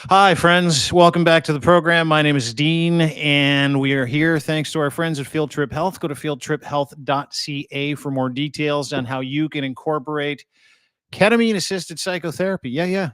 Hi, friends. Welcome back to the program. My name is Dean, and we are here thanks to our friends at Field Trip Health. Go to fieldtriphealth.ca for more details on how you can incorporate ketamine assisted psychotherapy. Yes.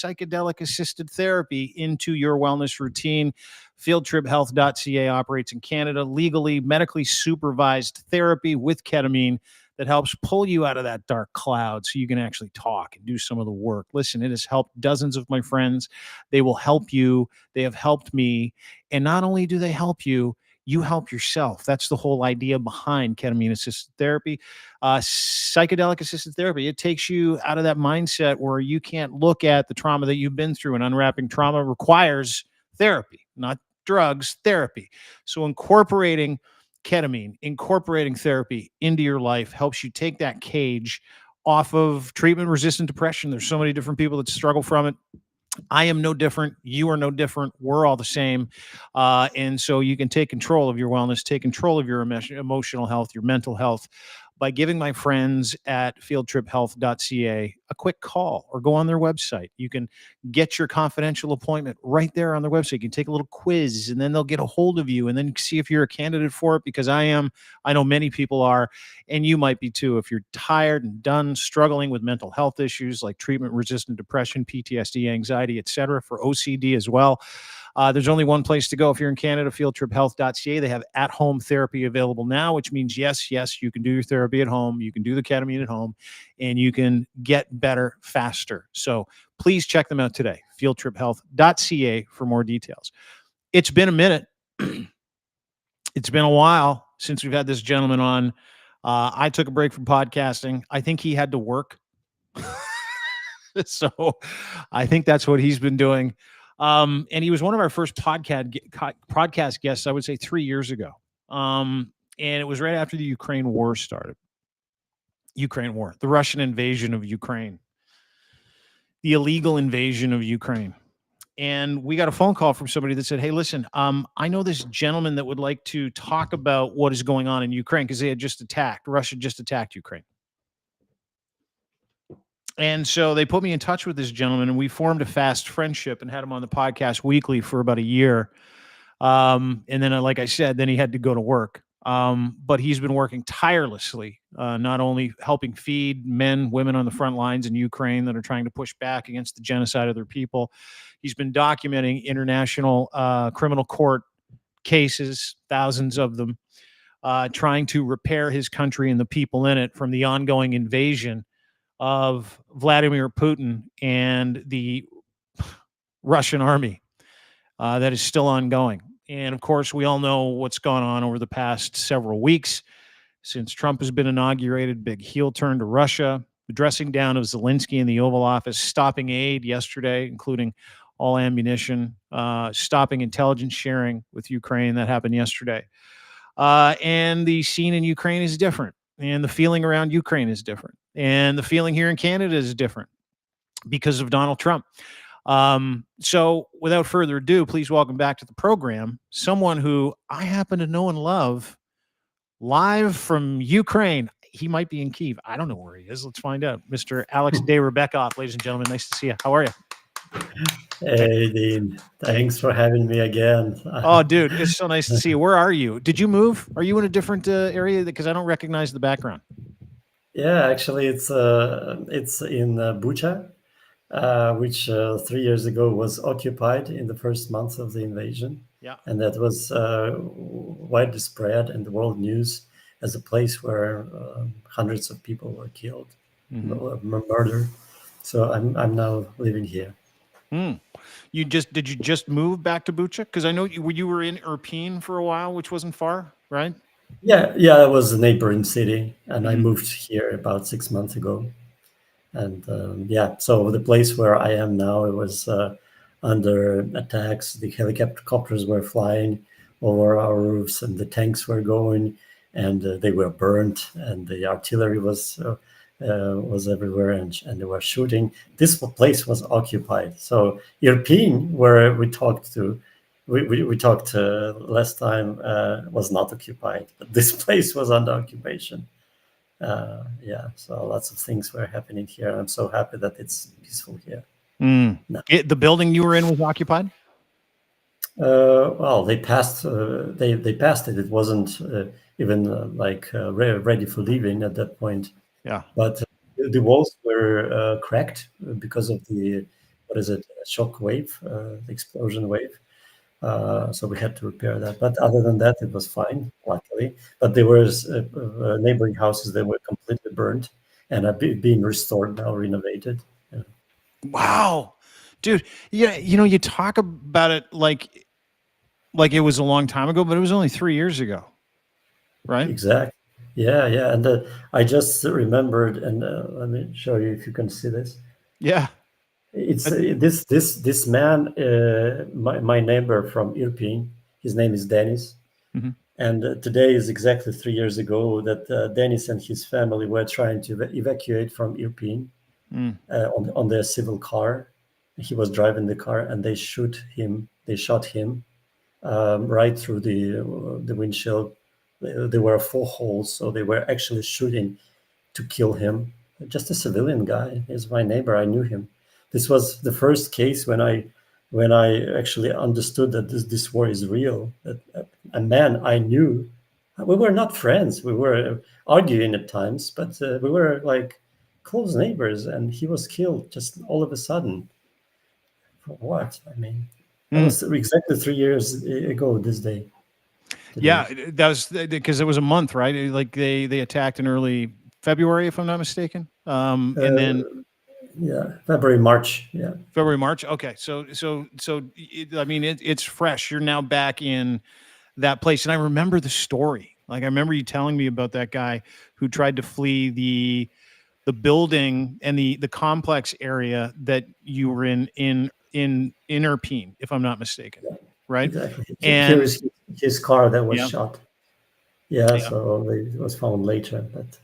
Psychedelic assisted therapy into your wellness routine. Fieldtriphealth.ca operates in Canada, legally, medically supervised therapy with ketamine that helps pull you out of that dark cloud so you can actually talk and do some of the work. Listen, it has helped dozens of my friends. They will help you. They have helped me. And not only do they help you, you help yourself. That's the whole idea behind ketamine assisted therapy. Psychedelic assisted therapy, it takes you out of that mindset where you can't look at the trauma that you've been through, and unwrapping trauma requires therapy, not drugs, therapy. So incorporating ketamine, incorporating therapy into your life helps you take that cage off of treatment resistant depression. There's so many different people that struggle from it. I am no different. You are no different. We're all the same. And so you can take control of your wellness, take control of your emotional health, your mental health by giving my friends at fieldtriphealth.ca a quick call or go on their website. You can get your confidential appointment right there on their website. You can take a little quiz and then they'll get a hold of you and then see if you're a candidate for it, because I am. I know many people are, and you might be too. If you're tired and done struggling with mental health issues like treatment resistant depression, PTSD, anxiety, etc., for OCD as well, there's only one place to go if you're in Canada, fieldtriphealth.ca. They have at-home therapy available now, which means, yes, you can do your therapy at home. You can do the ketamine at home, and you can get better faster. So please check them out today, fieldtriphealth.ca, for more details. It's been a minute. It's been a while since we've had this gentleman on. I took a break from podcasting. I think he had to work. So I think that's what he's been doing. And he was one of our first podcast guests, I would say 3 years ago. And it was right after the Ukraine war started. Ukraine war, the Russian invasion of Ukraine, the illegal invasion of Ukraine. And we got a phone call from somebody that said, "Hey, listen, I know this gentleman that would like to talk about what is going on in Ukraine, because Russia just attacked Ukraine." And so they put me in touch with this gentleman, and we formed a fast friendship and had him on the podcast weekly for about a year. And then, like I said, then he had to go to work. But he's been working tirelessly, not only helping feed men, women on the front lines in Ukraine that are trying to push back against the genocide of their people. He's been documenting international criminal court cases, thousands of them, trying to repair his country and the people in it from the ongoing invasion of Vladimir Putin and the Russian army that is still ongoing. And of course, we all know what's gone on over the past several weeks since Trump has been inaugurated. Big heel turn to Russia, the dressing down of Zelensky in the Oval Office, stopping aid yesterday, including all ammunition, stopping intelligence sharing with Ukraine. That happened yesterday. And the scene in Ukraine is different. And the feeling around Ukraine is different. And the feeling here in Canada is different because of Donald Trump. So without further ado, please welcome back to the program someone who I happen to know and love, live from Ukraine. He might be in Kyiv. I don't know where he is. Let's find out. Mr. Alex Dayrabekov, ladies and gentlemen, nice to see you. How are you? Hey, Dean. Thanks for having me again. Oh, dude, it's so nice to see you. Where are you? Did you move? Are you in a different area? Because I don't recognize the background. Yeah, actually, it's in Bucha, which 3 years ago was occupied in the first month of the invasion, Yeah. and that was widely spread in the world news as a place where hundreds of people were killed, murdered. So I'm now living here. Mm. Did you just move back to Bucha? Because I know you were in Irpin for a while, which wasn't far, right? Yeah, I was a neighboring city, and I Mhm. moved here about 6 months ago. And yeah, so the place where I am now, it was under attacks. The helicopters were flying over our roofs, and the tanks were going, and they were burnt, and the artillery was everywhere, and they were shooting. This place was occupied. So European, where we talked last time, was not occupied, but this place was under occupation. Yeah, so lots of things were happening here. I'm so happy that it's peaceful here. Mm. No. The building you were in was occupied? Well, they passed. They passed it. It wasn't even ready for leaving at that point. Yeah. But the walls were cracked because of the, what is it, shock wave, explosion wave. So we had to repair that. But other than that, it was fine, luckily. But there was neighboring houses that were completely burnt and are being restored now, renovated. Yeah. Wow. Dude, yeah, you talk about it like it was a long time ago, but it was only 3 years ago, right? Exactly. Yeah, yeah. And I just remembered, and let me show you if you can see this. Yeah. It's Uh, this man, my neighbor from Irpin. His name is Dennis, mhm. and today is exactly 3 years ago that Dennis and his family were trying to evacuate from Irpin Mm. on their civil car. He was driving the car, and they shoot him. They shot him right through the windshield. There were 4 holes, so they were actually shooting to kill him. Just a civilian guy. He's my neighbor. I knew him. This was the first case when I actually understood that this war is real. That a man I knew. We were not friends. We were arguing at times, but we were like close neighbors. And he was killed just all of a sudden. For what? I mean, that Mm. was exactly 3 years ago. This day. Yeah, Today. that was because it was a month, right? Like they attacked in early February, if I'm not mistaken. And then Yeah, February, March. Yeah. February, March. Okay, I mean, it's fresh. You're now back in that place, and I remember the story. Like I remember you telling me about that guy who tried to flee the building and the complex area that you were in Irpin, if I'm not mistaken, right? Exactly. Here And is his car that was yeah, shot. Yeah, yeah. so it was found later, but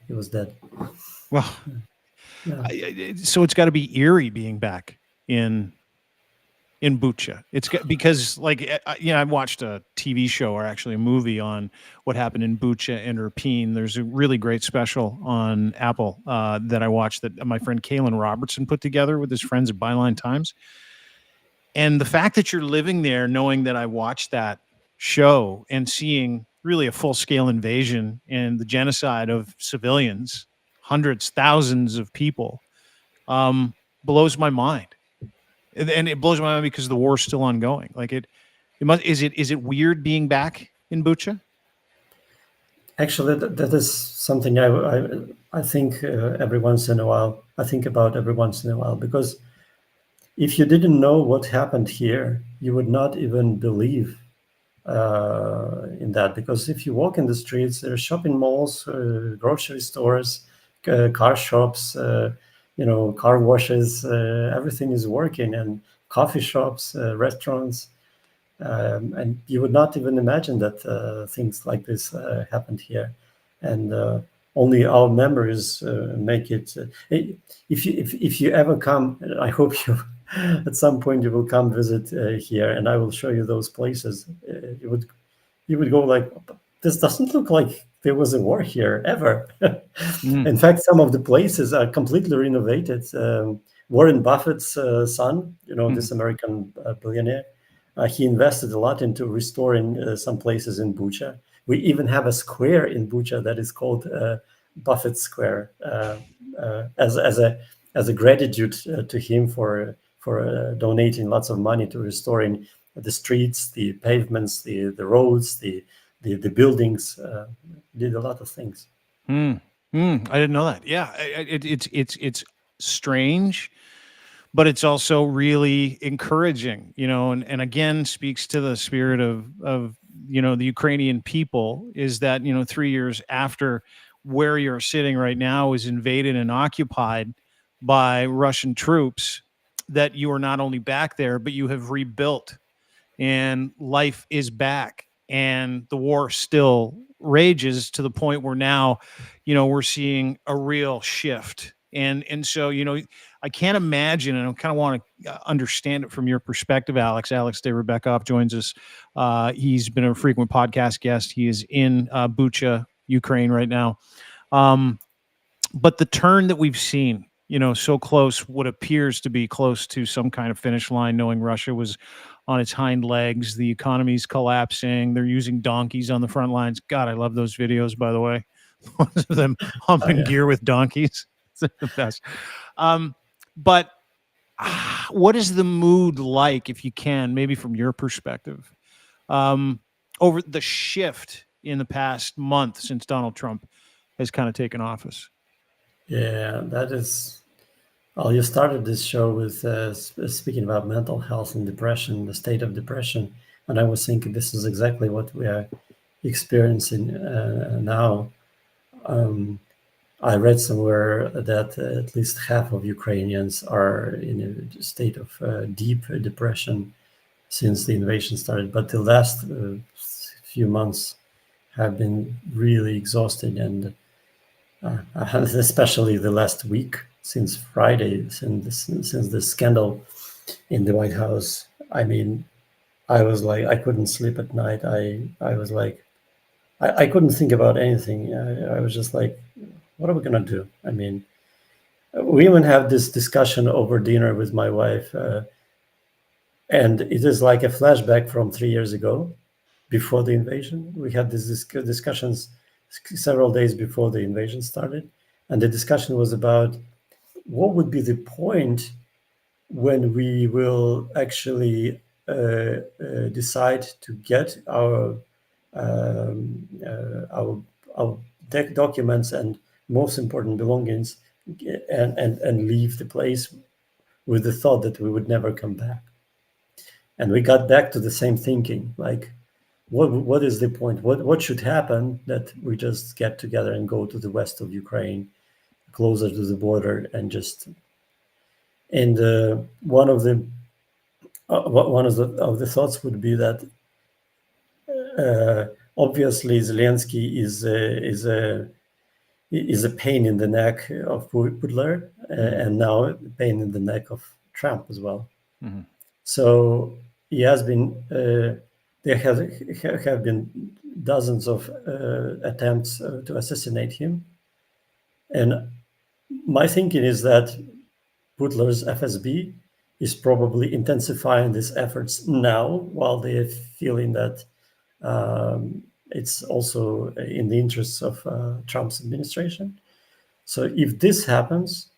he was dead. Well, Yeah. so it's got to be eerie being back in Bucha. Because like I watched a TV show or actually a movie on what happened in Bucha and Irpin. There's a really great special on Apple that I watched that my friend Kalen Robertson put together with his friends at Byline Times. And the fact that you're living there, knowing that I watched that show and seeing really a full scale invasion and the genocide of civilians, hundreds, thousands of people, um, blows my mind. And it blows my mind because the war is still ongoing. Like it must is it weird being back in Bucha? Actually, that is something I think every once in a while. I think about every once in a while because if you didn't know what happened here, you would not even believe in that. Because if you walk in the streets, there are shopping malls, grocery stores, car shops, car washes. Everything is working, and coffee shops, restaurants, and you would not even imagine that things like this happened here. And only our memories make it. If you ever come, I hope you at some point you will come visit here, and I will show you those places. You would go like, this doesn't look like there was a war here ever. Mm, In fact, some of the places are completely renovated. Warren Buffett's son, mhm, this American billionaire, he invested a lot into restoring some places in Bucha. We even have a square in Bucha that is called Buffett Square, as a gratitude to him for donating lots of money to restoring the streets, the pavements, the roads, the buildings. Did a lot of things. mm, I didn't know that. Yeah, it's strange, but it's also really encouraging, and again speaks to the spirit of the Ukrainian people is that 3 years after where you're sitting right now is invaded and occupied by Russian troops, that you are not only back there but you have rebuilt and life is back and the war still rages to the point where now we're seeing a real shift. And so I can't imagine, and I kind of want to understand it from your perspective. Alex Dayrabekov joins us. He's been a frequent podcast guest. He is in Bucha, Ukraine right now. But the turn that we've seen so close, what appears to be close to some kind of finish line, knowing Russia was on its hind legs, the economy's collapsing, they're using donkeys on the front lines. God, I love those videos, by the way. Them Oh, humping yeah. gear with donkeys. It's the best. But what is the mood like, if you can, maybe from your perspective, um, over the shift in the past month since Donald Trump has kind of taken office? Yeah, that is. Well, you started this show with speaking about mental health and depression, the state of depression, and I was thinking this is exactly what we are experiencing now. Um, I read somewhere that at least half of Ukrainians are in a state of deep depression since the invasion started, but the last few months have been really exhausting, and especially the last week since Friday, since the scandal in the White House. I mean, I was like, I couldn't sleep at night. I was like, I couldn't think about anything. I was just like, what are we gonna do? I mean, we even have this discussion over dinner with my wife, and it is like a flashback from 3 years ago, before the invasion. We had these discussions several days before the invasion started, and the discussion was about what would be the point when we will actually decide to get um, our documents and most important belongings, and leave the place with the thought that we would never come back. And we got back to the same thinking, like, what is the point? What should happen that we just get together and go to the west of Ukraine, closer to the border, and just. And one of the thoughts would be that obviously Zelensky is a pain in the neck of Putler, and now a pain in the neck of Trump as well. Mm-hmm. So he has been. There have been dozens of attempts to assassinate him, and my thinking is that Putler's FSB is probably intensifying these efforts now, while they're feeling that it's also in the interests of Trump's administration. So if this happens,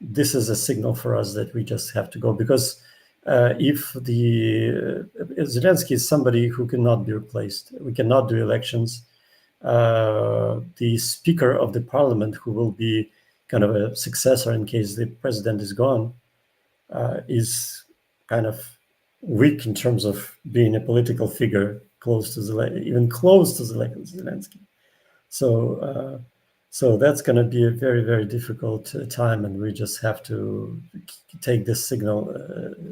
this is a signal for us that we just have to go, because if the Zelensky is somebody who cannot be replaced, we cannot do elections. The Speaker of the Parliament, who will be kind of a successor in case the president is gone, is kind of weak in terms of being a political figure close to even close to Zelensky. So that's going to be a very, very difficult time, and we just have to take this signal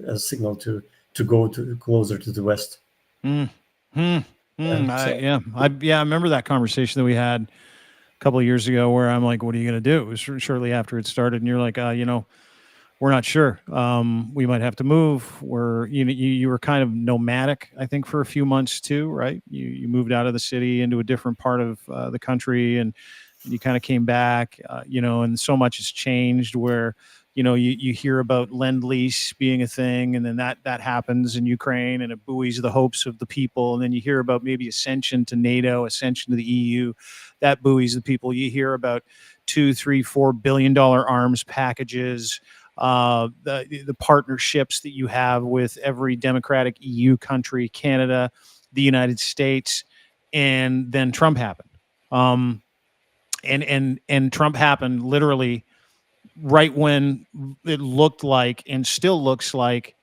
as a signal to go to closer to the west. I remember that conversation that we had a couple of years ago, where I'm like, "What are you going to do?" It was shortly after it started, and you're like, we're not sure. We might have to move." You were kind of nomadic, I think, for a few months too, right? You moved out of the city into a different part of the country, and you kind of came back, and so much has changed, where you hear about lend-lease being a thing, and then that happens in Ukraine, and it buoys the hopes of the people. And then you hear about maybe ascension to NATO, ascension to the EU, that buoys the people. You hear about $2, $3, $4 billion arms packages, the partnerships that you have with every democratic EU country, Canada, the United States, and then Trump happened. And Trump happened literally right when it looked like, and still looks like,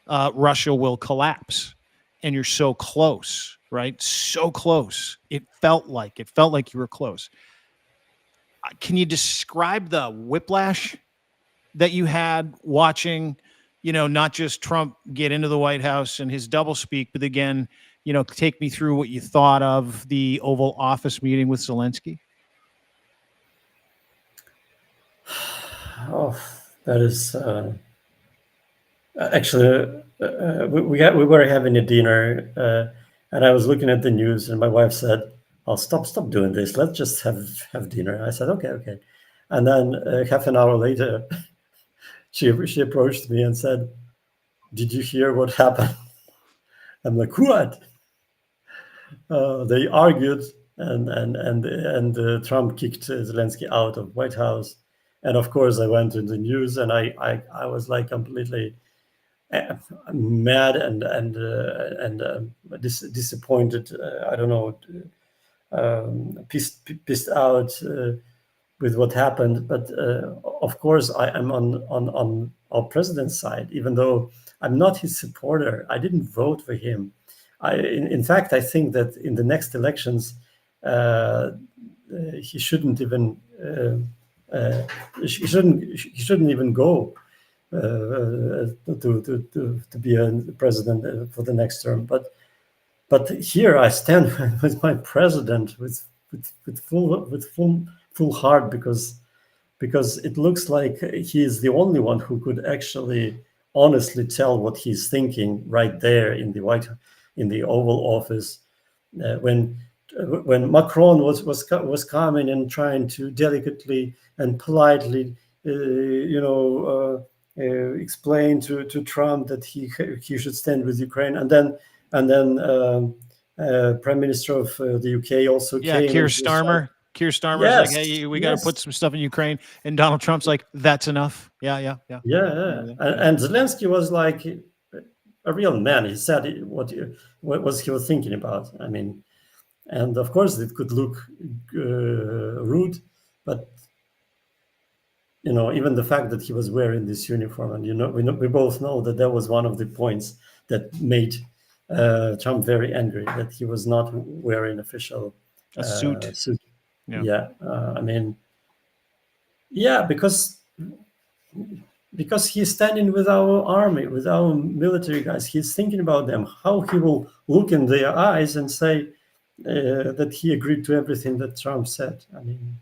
Russia will collapse. And you're so close, right? So close. It felt like you were close. Can you describe the whiplash that you had watching, not just Trump get into the White House and his doublespeak, but again, take me through what you thought of the Oval Office meeting with Zelensky? Oh, that is actually we were having a dinner, and I was looking at the news, and my wife said, "Oh, stop doing this. Let's just have dinner." I said, "Okay." And then half an hour later, she approached me and said, "Did you hear what happened?" I'm like, "What?" They argued, and Trump kicked Zelensky out of White House. And of course, I went to the news, and I was like completely mad and disappointed. I don't know, pissed out with what happened. But of course, I am on our president's side, even though I'm not his supporter. I didn't vote for him. In fact, I think that in the next elections, he shouldn't even he shouldn't even go to be a president for the next term. But here I stand with my president with full heart, because it looks like he is the only one who could actually honestly tell what he's thinking right there in the Oval Office, when Macron was coming and trying to delicately and politely, explain to Trump that he should stand with Ukraine, and then Prime Minister of the UK also Yeah, came. Keir Starmer. Keir Starmer's like, "Hey, we got to put some stuff in Ukraine," and Donald Trump's like, "That's enough." Yeah. And Zelensky was like a real man. He said what was he was thinking about. I mean, and of course it could look rude, but even the fact that he was wearing this uniform, and we both know that was one of the points that made Trump very angry, that he was not wearing official suit. I mean, because he's standing with our army, with our military guys. He's thinking about them, how he will look in their eyes and say that he agreed to everything that Trump said. I mean,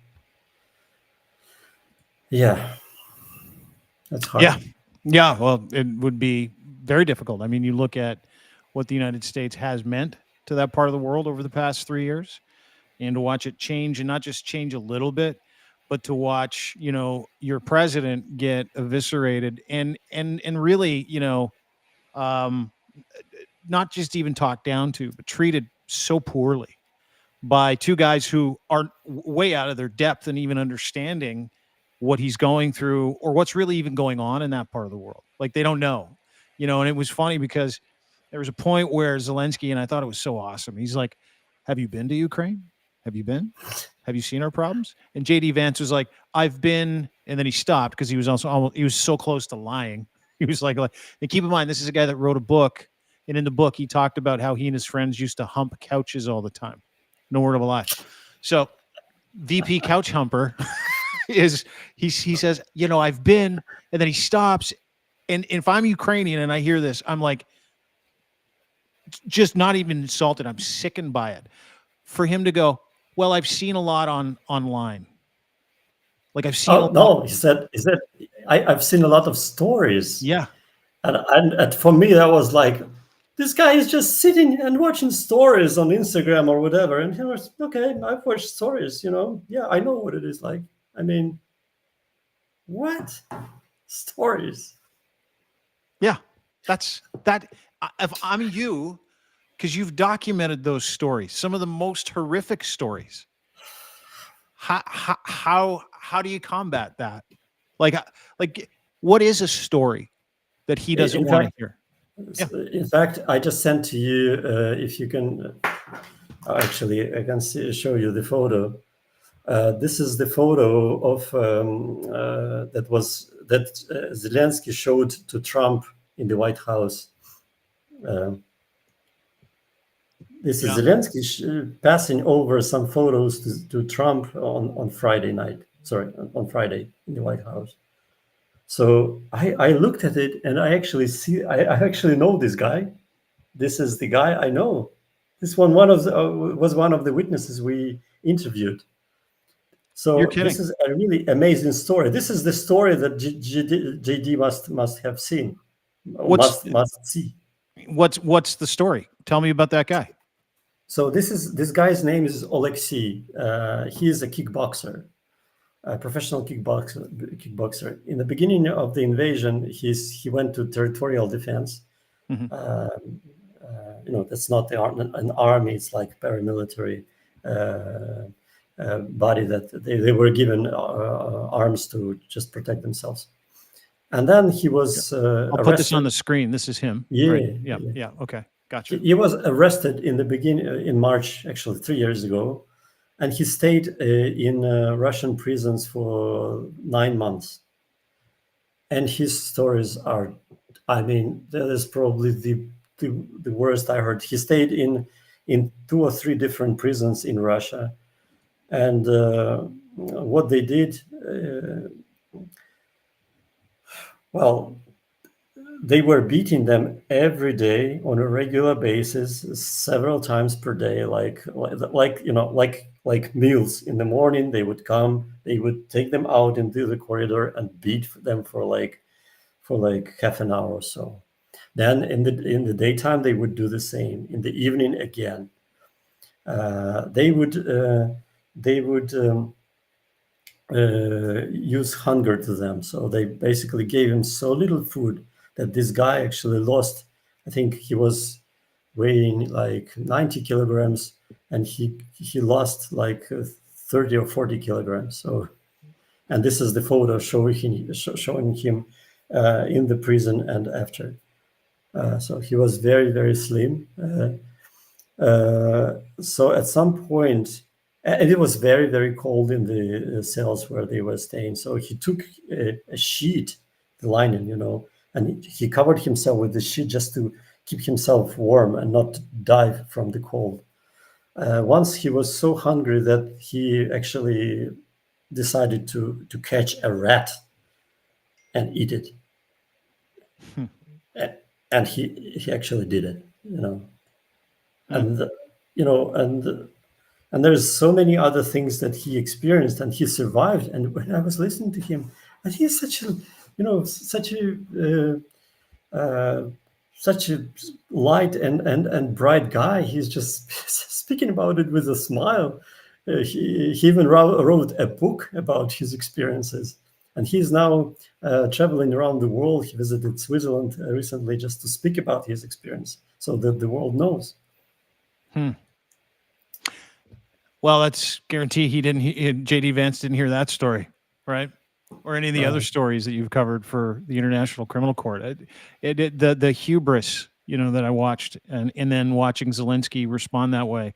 that's hard. Yeah. Well, it would be very difficult. I mean, you look at what the United States has meant to that part of the world over the past 3 years, and to watch it change, and not just change a little bit, but to watch, your president get eviscerated and really, not just even talked down to, but treated so poorly by two guys who are way out of their depth and even understanding what he's going through or what's really even going on in that part of the world. Like, they don't know, and it was funny because there was a point where Zelensky, and I thought it was so awesome, he's like, "Have you been to Ukraine? Have you been? Have you seen our problems?" And JD Vance was like, "I've been," and then he stopped because he was he was so close to lying. He was like, and keep in mind, this is a guy that wrote a book, and in the book he talked about how he and his friends used to hump couches all the time. No word of a lie. So VP Couch Humper is he says, "I've been," and then he stops. And if I'm Ukrainian and I hear this, I'm like, just not even insulted. I'm sickened by it. For him to go, "Well, I've seen a lot online." Like, I've seen. No, he said, I've seen a lot of stories. Yeah. And for me, that was like, this guy is just sitting and watching stories on Instagram or whatever. And he was, okay, I've watched stories, Yeah, I know what it is like. I mean, what? Stories? Yeah, that's that. If I'm you, because you've documented those stories, some of the most horrific stories. How do you combat that? Like what is a story that he doesn't want to hear? Yeah. In fact, I just sent to you, if you can, actually, I can show you the photo. This is the photo of that Zelensky showed to Trump in the White House. This is Zelensky passing over some photos to Trump on Friday night. Sorry, on Friday in the White House. So I looked at it, and I actually know this guy. This is the guy I know. This one was one of the witnesses we interviewed. So this is a really amazing story. This is the story that JD must have seen, must see. What's the story? Tell me about that guy. So this guy's name is Alexei. He is a kickboxer. a professional kickboxer. In the beginning of the invasion, he went to territorial defense. Mhm. That's not an army; it's like paramilitary body that they were given arms to just protect themselves. And then he was I'll put this on arrested. the screen. This is him. Right. Yeah, Yeah. yeah. Yeah. Okay. Gotcha. He was arrested in the beginning in March, actually 3 years ago, and he stayed in Russian prisons for 9 months. And his stories are, I mean, that is probably the worst I heard. He stayed in 2 or 3 different prisons in Russia, and what they did, well, they were beating them every day on a regular basis, several times per day, like meals. In the morning they would come, they would take them out into the corridor and beat them for like half an hour or so. Then in the daytime they would do the same. In the evening again, they would use hunger to them. So they basically gave him so little food that this guy actually lost. I think he was weighing like 90 kilograms, and he lost like 30 or 40 kilograms. So, and this is the photo showing him in the prison and after. So he was very, very slim. So at some point, and it was very, very cold in the cells where they were staying. So he took a sheet, the linen, and he covered himself with the sheet just to keep himself warm and not die from the cold. Once he was so hungry that he actually decided to catch a rat and eat it. Hmm. And he actually did it, Hmm. and and there's so many other things that he experienced and he survived. And when I was listening to him, and he's such a such a light and bright guy. He's just speaking about it with a smile. He even wrote a book about his experiences, and he's now traveling around the world. He visited Switzerland recently just to speak about his experience, so that the world knows. Hmm. Well, that's guarantee JD Vance didn't hear that story, right? Or any of the other stories that you've covered for the International Criminal Court. The hubris, that I watched, and then watching Zelensky respond that way.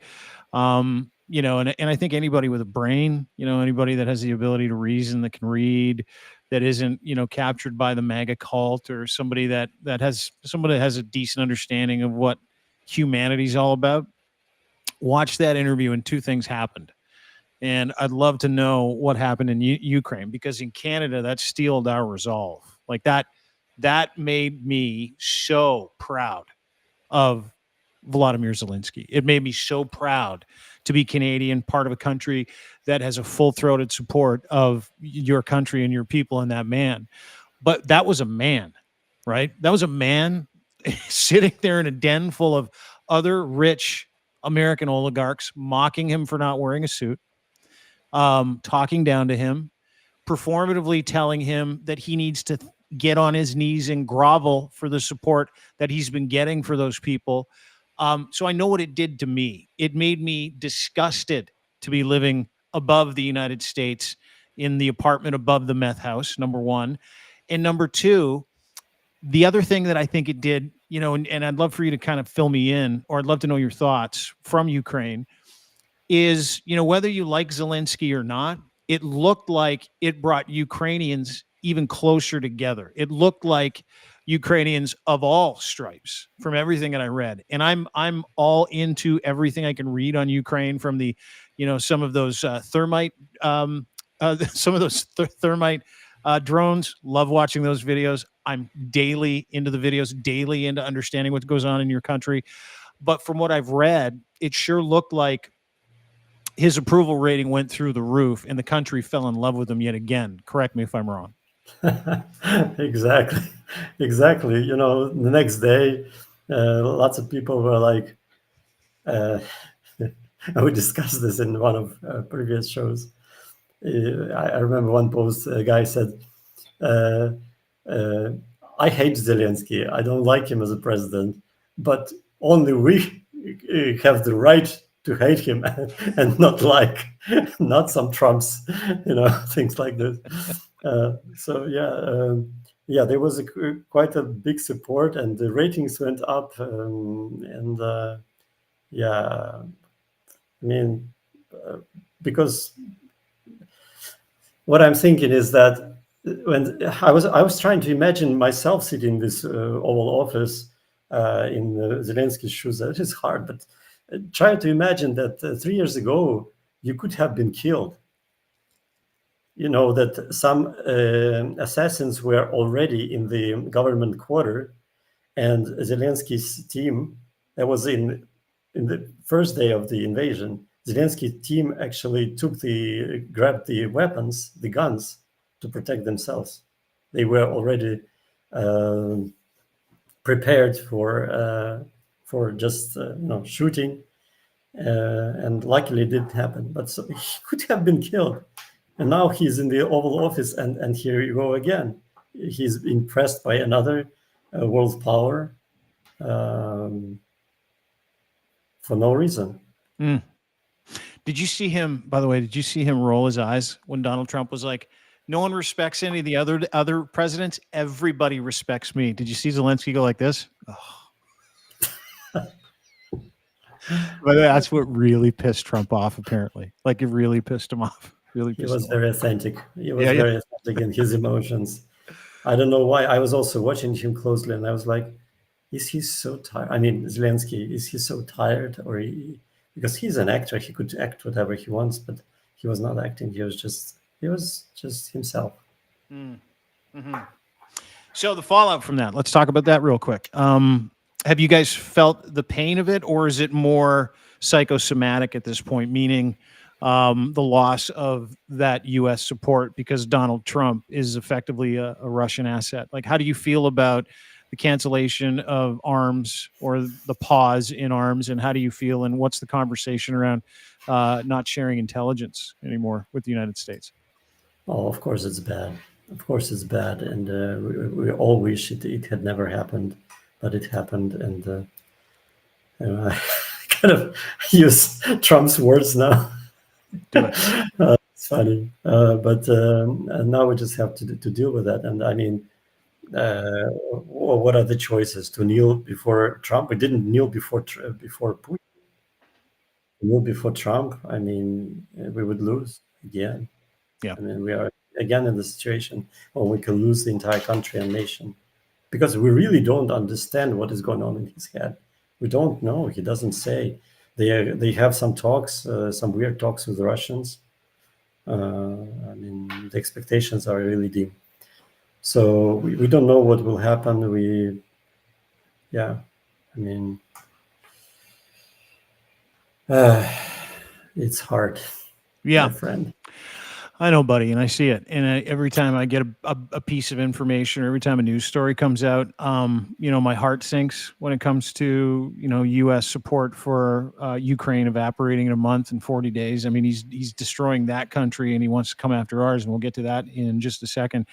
And I think anybody with a brain, anybody that has the ability to reason, that can read, that isn't, captured by the MAGA cult, or somebody that has a decent understanding of what humanity's all about, watch that interview, and two things happened. And I'd love to know what happened in Ukraine, because in Canada, that steeled our resolve. Like that made me so proud of Volodymyr Zelensky. It made me so proud to be Canadian, part of a country that has a full-throated support of your country and your people and that man. But that was a man, right? That was a man sitting there in a den full of other rich American oligarchs, mocking him for not wearing a suit, talking down to him, performatively telling him that he needs to get on his knees and grovel for the support that he's been getting for those people. So I know what it did to me. It made me disgusted to be living above the United States in the apartment above the meth house, number one. And number two, the other thing that I think it did, and I'd love for you to kind of fill me in, or I'd love to know your thoughts from Ukraine, is, whether you like Zelensky or not, it looked like it brought Ukrainians even closer together. It looked like Ukrainians of all stripes, from everything that I read. And I'm all into everything I can read on Ukraine, from the, some of those thermite, some of those thermite drones. Love watching those videos. I'm daily into the videos, daily into understanding what goes on in your country. But from what I've read, it sure looked like his approval rating went through the roof, and the country fell in love with him yet again. Correct me if I'm wrong. Exactly. The next day, lots of people were like, and we discussed this in one of previous shows. I remember one post, a guy said, uh, uh, I hate Zelensky. I don't like him as a president, but only we have the right to hate him and not like, not some Trumps, things like this. So yeah, there was quite a big support, and the ratings went up, and yeah, I mean, because what I'm thinking is that when I was trying to imagine myself sitting in this Oval Office in Zelensky's shoes. It is hard, but try to imagine that 3 years ago you could have been killed. That some assassins were already in the government quarter, and Zelensky's team, that was in the first day of the invasion, Zelensky's team actually grabbed the weapons, the guns, to protect themselves. They were already prepared for just shooting, and luckily it didn't happen. But so he could have been killed, and now he's in the Oval Office, and here you go again. He's impressed by another world power, for no reason. Mm. Did you see him, by the way, did you see him roll his eyes when Donald Trump was like, no one respects any of the other presidents. Everybody respects me. Did you see Zelensky go like this? Oh. But that's what really pissed Trump off, apparently. Like, it really pissed him off. Really He pissed was him very off. authentic. He was very authentic in his emotions. I don't know why. I was also watching him closely, and I was like, is he so tired? I mean, Zelensky, is he so tired? Because he's an actor, he could act whatever he wants, but he was not acting. He was just himself. Mm-hmm. So the fallout from that, let's talk about that real quick. Have you guys felt the pain of it, or is it more psychosomatic at this point, meaning the loss of that U.S. support because Donald Trump is effectively a Russian asset? Like, how do you feel about the cancellation of arms or the pause in arms, and how do you feel, and what's the conversation around not sharing intelligence anymore with the United States? Oh, of course it's bad. Of course it's bad, and we all wish it had never happened, but it happened, and I kind of use Trump's words now. Do it. It's funny, but now we just have to deal with that. And I mean, what are the choices? To kneel before Trump? We didn't kneel before Putin. To kneel before Trump, I mean, we would lose again. Yeah. I mean, we are again in the situation where we can lose the entire country and nation, because we really don't understand what is going on in his head. We don't know. He doesn't say. They have some talks, some weird talks with the Russians. I mean, the expectations are really dim. So we don't know what will happen. I mean, it's hard. Yeah, my friend. I know, buddy, and I see it. And every time I get a piece of information, or every time a news story comes out, my heart sinks when it comes to, U.S. support for Ukraine evaporating in a month and 40 days. I mean, he's destroying that country, and he wants to come after ours, and we'll get to that in just a second.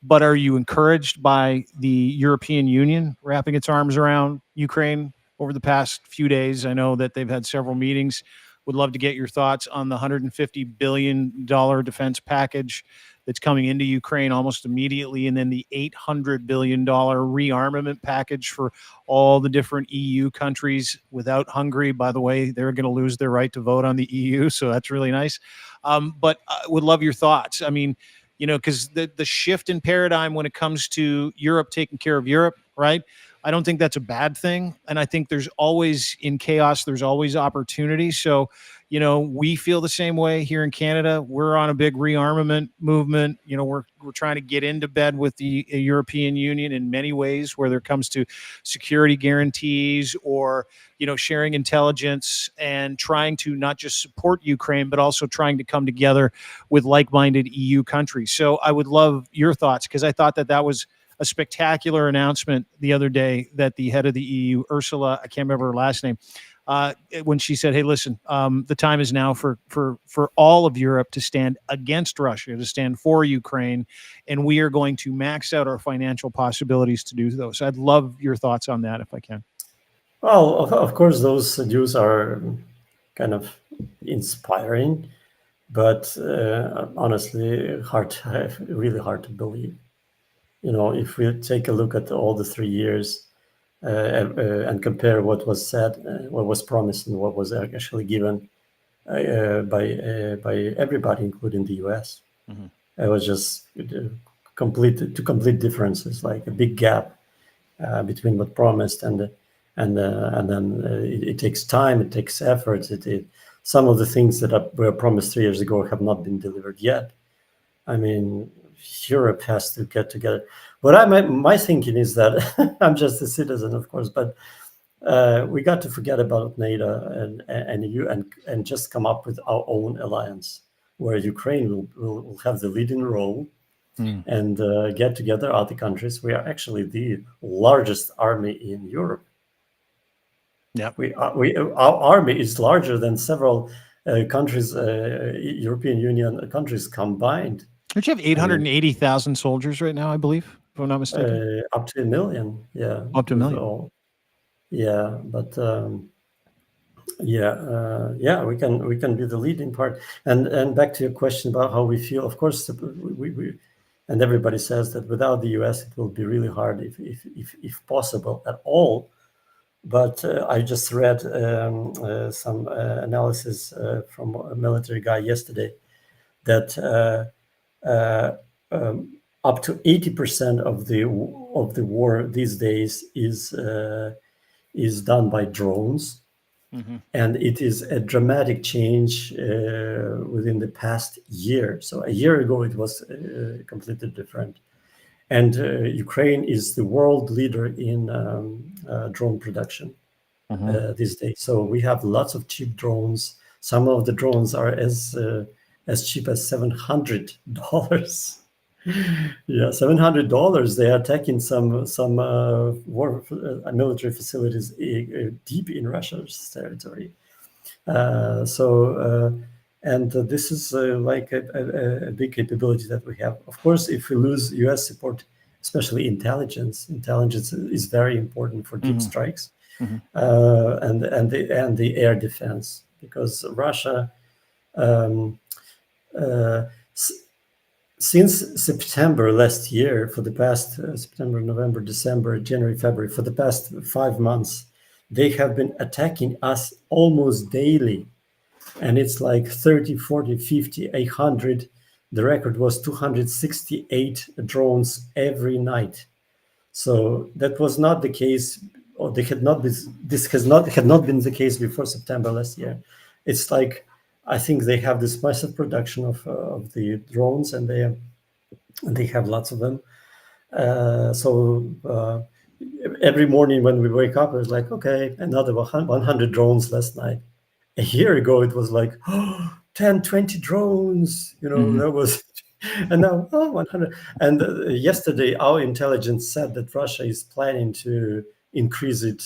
But are you encouraged by the European Union wrapping its arms around Ukraine over the past few days? I know that they've had several meetings. Would love to get your thoughts on the $150 billion defense package that's coming into Ukraine almost immediately, and then the $800 billion rearmament package for all the different EU countries without Hungary. By the way, they're going to lose their right to vote on the EU, so that's really nice. But I would love your thoughts. I mean, because the shift in paradigm when it comes to Europe taking care of Europe, right? I don't think that's a bad thing. And I think there's always, in chaos, there's always opportunity. So, we feel the same way here in Canada. We're on a big rearmament movement. We're trying to get into bed with the European Union in many ways, whether it comes to security guarantees or, sharing intelligence, and trying to not just support Ukraine, but also trying to come together with like-minded EU countries. So I would love your thoughts, because I thought that was a spectacular announcement the other day that the head of the EU, Ursula, I can't remember her last name, when she said, "Hey, listen, the time is now for all of Europe to stand against Russia, to stand for Ukraine, and we are going to max out our financial possibilities to do so." So I'd love your thoughts on that if I can. Well, of course, those news are kind of inspiring, but honestly, really hard to believe. If we take a look at all the 3 years and compare what was said, what was promised, and what was actually given by everybody, including the U.S., Mhm. it was just complete differences, like a big gap between what promised and then it takes time, it takes effort. Some of the things that were promised 3 years ago have not been delivered yet. I mean, Europe has to get together. My thinking is that I'm just a citizen, of course, but we got to forget about NATO and EU and just come up with our own alliance where Ukraine will have the leading role Mm. and get together other countries. We are actually the largest army in Europe. Yep. Our army is larger than several countries, European Union countries combined. Don't you have I mean, 880,000 soldiers right now, I believe, if I'm not mistaken? up to 1 million, yeah, Up to a with million. all, yeah, but yeah, we can be the leading part. And back to your question about how we feel. Of course, we and everybody says that without the US, it will be really hard, if possible at all. But I just read some analysis from a military guy yesterday that up to 80% of the war these days is done by drones, Mhm. and it is a dramatic change within the past year. So a year ago, it was completely different. And Ukraine is the world leader in drone production Mhm. these days. So we have lots of cheap drones. Some of the drones are as cheap as $700. Yeah, $700. They are attacking some military facilities deep in Russia's territory. And this is like a big capability that we have. Of course, if we lose U.S. support, especially intelligence is very important for deep Mhm. strikes Mhm. and the air defense, because Russia. Um, uh, since September last year, for the past September, November, December, January, February, for the past 5 months, they have been attacking us almost daily. And it's like 30, 40, 50, 800. The record was 268 drones every night. So that was not the case, or they had not been, this had not been the case before September last year. It's like, I think they have this massive production of the drones, and they have lots of them. So every morning when we wake up, it's like, okay, another 100 drones last night. A year ago, it was like, oh, 10, 20 drones, Mhm. that was, and now, oh, 100. And yesterday, our intelligence said that Russia is planning to increase it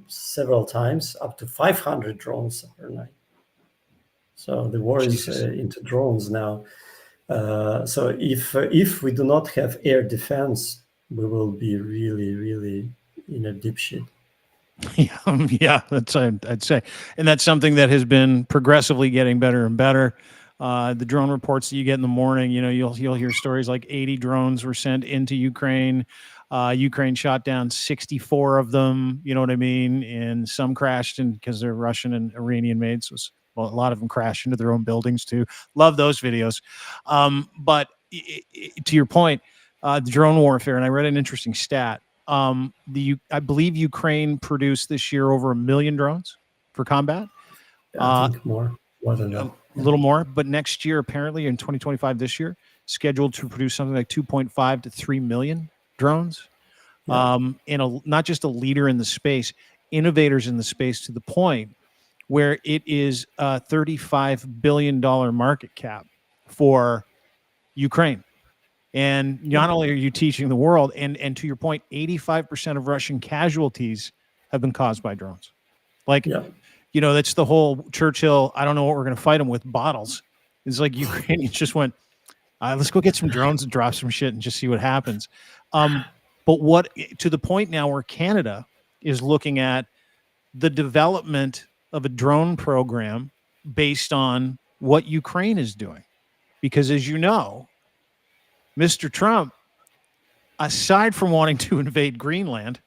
several times, up to 500 drones per night. So the war is Jesus. into drones now. So if we do not have air defense, we will be really, really in a deep shit. Yeah, yeah, that's I'd say, and that's something that has been progressively getting better and better. The drone reports that you get in the morning, you'll hear stories like 80 drones were sent into Ukraine. Ukraine shot down 64 of them. You know what I mean? And some crashed in because they're Russian and Iranian made. So well, a lot of them crashed into their own buildings too. Love those videos. But to your point, the drone warfare, and I read an interesting stat. I believe Ukraine produced this year over 1 million drones for combat. I Uh, think more than a that. Yeah. little more, but next year, apparently in 2025, this year, scheduled to produce something like 2.5 to 3 million drones. Yeah. Not just a leader in the space, innovators in the space, to the point where it is a $35 billion market cap for Ukraine. And not only are you teaching the world, and to your point, 85% of Russian casualties have been caused by drones. Like, Yeah. that's the whole Churchill, I don't know what we're going to fight them with, bottles. It's like Ukrainians just went, let's go get some drones and drop some shit and just see what happens. But to the point now where Canada is looking at the development of a drone program based on what Ukraine is doing. Because as you know, Mr. Trump, aside from wanting to invade Greenland,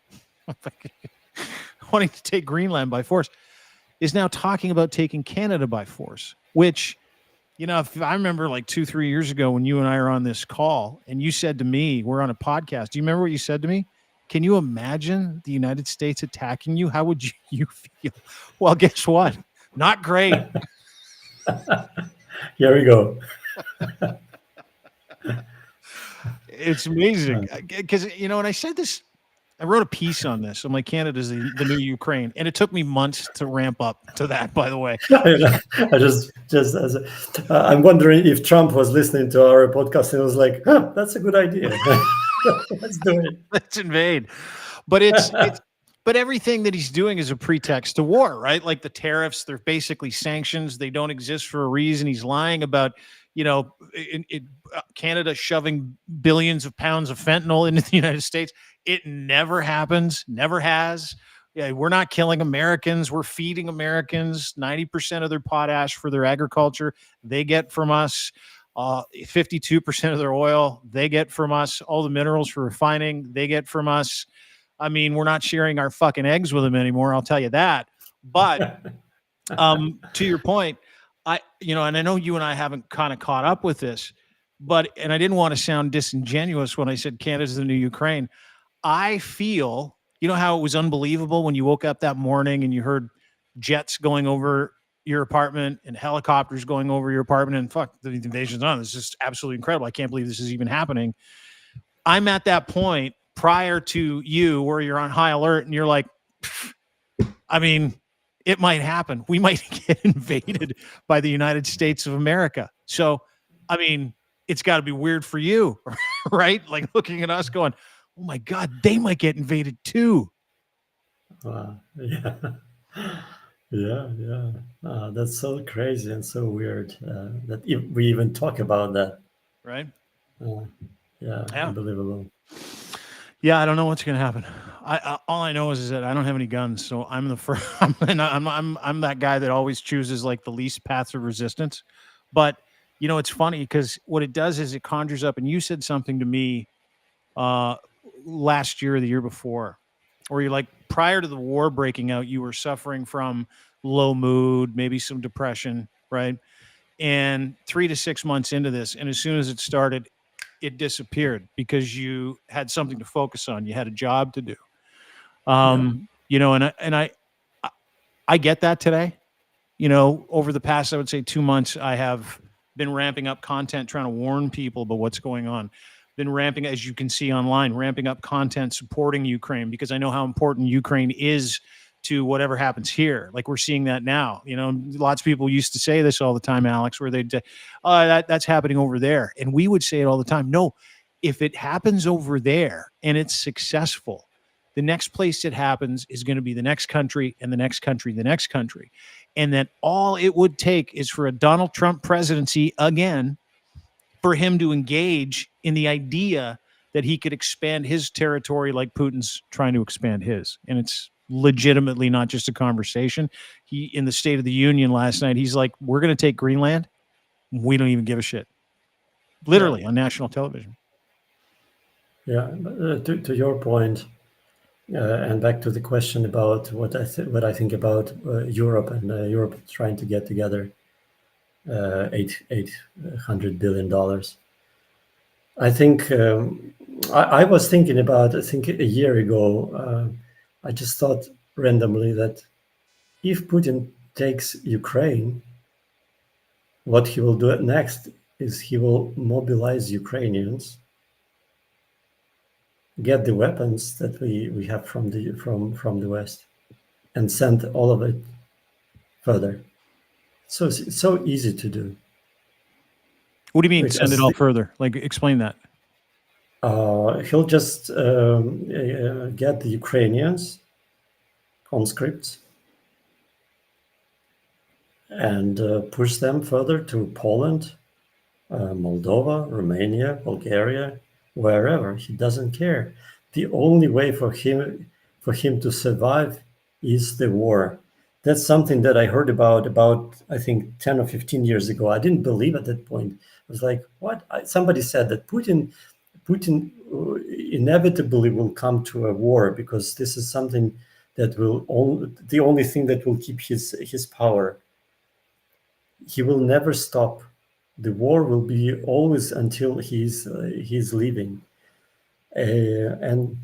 wanting to take Greenland by force, is now talking about taking Canada by force, which, if I remember like 2-3 years ago when you and I are on this call and you said to me, we're on a podcast. Do you remember what you said to me? Can you imagine the United States attacking you? How would you feel? Well, guess what? Not great. Here we go. It's amazing because, and I said this, I wrote a piece on this. I'm like, Canada's the new Ukraine. And it took me months to ramp up to that, by the way. I just I'm wondering if Trump was listening to our podcast and was like, that's a good idea. Let's do it. Let's invade. But but everything that he's doing is a pretext to war, right? Like the tariffs, they're basically sanctions. They don't exist for a reason. He's lying about, Canada shoving billions of pounds of fentanyl into the United States. It never happens, never has. Yeah, we're not killing Americans. We're feeding Americans 90% of their potash for their agriculture. They get from us 52% of their oil. They get from us all the minerals for refining. They get from us. I mean, we're not sharing our fucking eggs with them anymore. I'll tell you that. But to your point, and I know you and I haven't kind of caught up with this, and I didn't want to sound disingenuous when I said Canada's the new Ukraine. I feel, how it was unbelievable when you woke up that morning and you heard jets going over your apartment and helicopters going over your apartment and fuck, the invasion's on. This is absolutely incredible. I can't believe this is even happening. I'm at that point prior to you where you're on high alert and you're like, I mean, it might happen. We might get invaded by the United States of America. So, I mean, it's got to be weird for you, right? Like looking at us going, oh my God, they might get invaded too. Yeah. Yeah. That's so crazy and so weird that we even talk about that. Right. Yeah. Unbelievable. Yeah, I don't know what's going to happen. All I know is that I don't have any guns, so I'm the first. I'm that guy that always chooses like the least paths of resistance. But it's funny because what it does is it conjures up. And you said something to me last year or the year before, where you're like, prior to the war breaking out, you were suffering from low mood, maybe some depression, right? And 3 to 6 months into this, and as soon as it started, it disappeared because you had something to focus on. You had a job to do. And I get that today. Over the past, I would say 2 months, I have been ramping up content, trying to warn people about what's going on. Been ramping, as you can see online, ramping up content supporting Ukraine because I know how important Ukraine is to whatever happens here. Like we're seeing that now. Lots of people used to say this all the time, Alex, where they'd say, oh, that's happening over there. And we would say it all the time. No, if it happens over there and it's successful, the next place it happens is going to be the next country and the next country, the next country. And that all it would take is for a Donald Trump presidency again, for him to engage in the idea that he could expand his territory like Putin's trying to expand his. And it's legitimately not just a conversation. He, in the State of the Union last night, he's like, we're going to take Greenland. We don't even give a shit. Literally on national television. Yeah. To your point, and back to the question about what I think about Europe and Europe trying to get together $800 billion. I think I was thinking about, I think a year ago, I just thought randomly that if Putin takes Ukraine, what he will do next is he will mobilize Ukrainians, get the weapons that we have from the West, and send all of it further. So it's so easy to do. What do you mean send it all further? Like, explain that. He'll just get the Ukrainians, conscripts, and push them further to Poland, Moldova, Romania, Bulgaria, wherever. He doesn't care. The only way for him to survive is the war. That's something that I heard about I think 10 or 15 years ago. I didn't believe at that point. I was like, what? Somebody said that Putin inevitably will come to a war because this is something that the only thing that will keep his power. He will never stop. The war will be always until he's leaving. And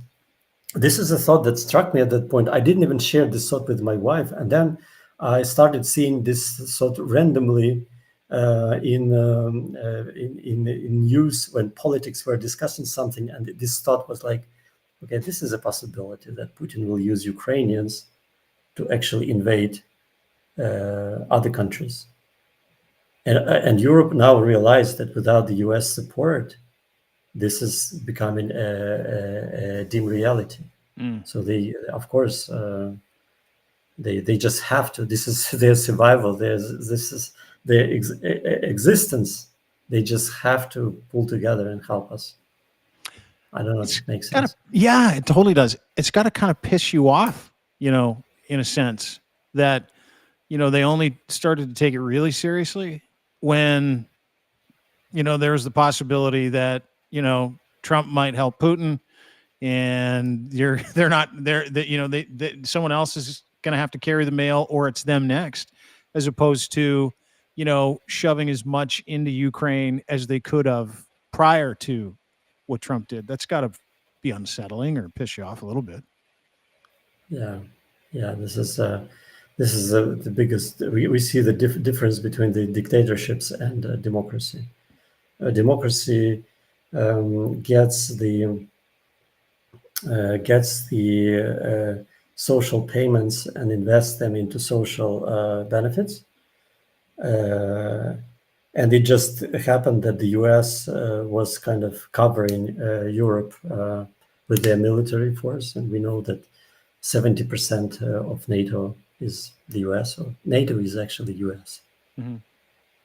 this is a thought that struck me at that point. I didn't even share this thought with my wife, and then I started seeing this thought randomly in news when politics were discussing something, and this thought was like, okay, this is a possibility that Putin will use Ukrainians to actually invade other countries. And Europe now realized that without the US support, this is becoming a dim reality. So they, of course, they just have to. This is their survival. This is their existence. They just have to pull together and help us. I don't know if it makes sense. Yeah, it totally does. It's got to kind of piss you off, in a sense that, they only started to take it really seriously when, there's the possibility that, Trump might help Putin, and they're not there. That someone else is going to have to carry the mail, or it's them next, as opposed to, shoving as much into Ukraine as they could have prior to what Trump did. That's got to be unsettling or piss you off a little bit. Yeah. This is the biggest. We see the difference between the dictatorships and democracy. Democracy gets the social payments and invests them into social benefits. And it just happened that the US was kind of covering Europe with their military force. And we know that 70% of NATO is the US, or NATO is actually US. Mm-hmm.